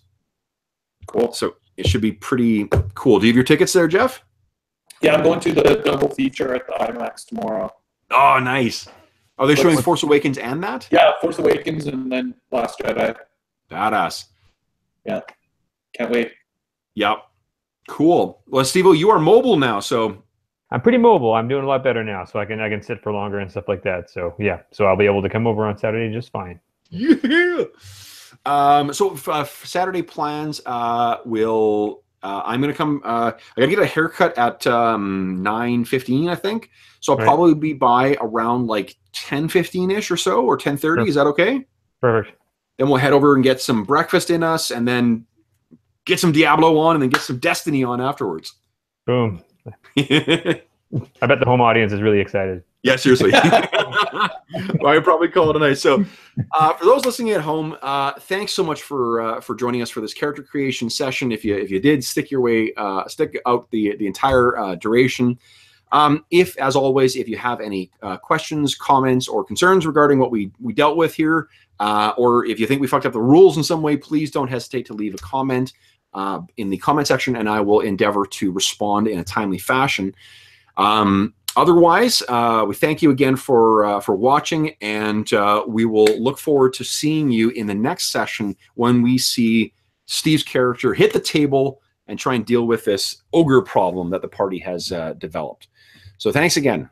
Cool. So it should be pretty cool. Do you have your tickets there, Jeff? Yeah, I'm going to the double feature at the IMAX tomorrow. Oh, nice. Are they showing Force Awakens and that? Yeah, Force Awakens and then Last Jedi. Badass. Yeah. Can't wait. Yep. Cool. Well, Steve-O, you are mobile now, so... I'm pretty mobile. I'm doing a lot better now, so I can sit for longer and stuff like that. So, yeah. So I'll be able to come over on Saturday just fine. Yeah. So Saturday plans I'm going to come... I got to get a haircut at 9:15, I think. So I'll probably be by around like 10:15-ish or so, or 10:30. Sure. Is that okay? Perfect. Then we'll head over and get some breakfast in us, and then get some Diablo on, and then get some Destiny on afterwards. Boom. I bet the home audience is really excited. Yeah, seriously. Well, I'd probably call it a night. So for those listening at home, thanks so much for joining us for this character creation session. If you did stick out the entire duration. If, as always, if you have any questions, comments, or concerns regarding what we dealt with here, or if you think we fucked up the rules in some way, please don't hesitate to leave a comment in the comment section, and I will endeavor to respond in a timely fashion. Otherwise, we thank you again for watching, and we will look forward to seeing you in the next session when we see Steve's character hit the table and try and deal with this ogre problem that the party has developed. So thanks again.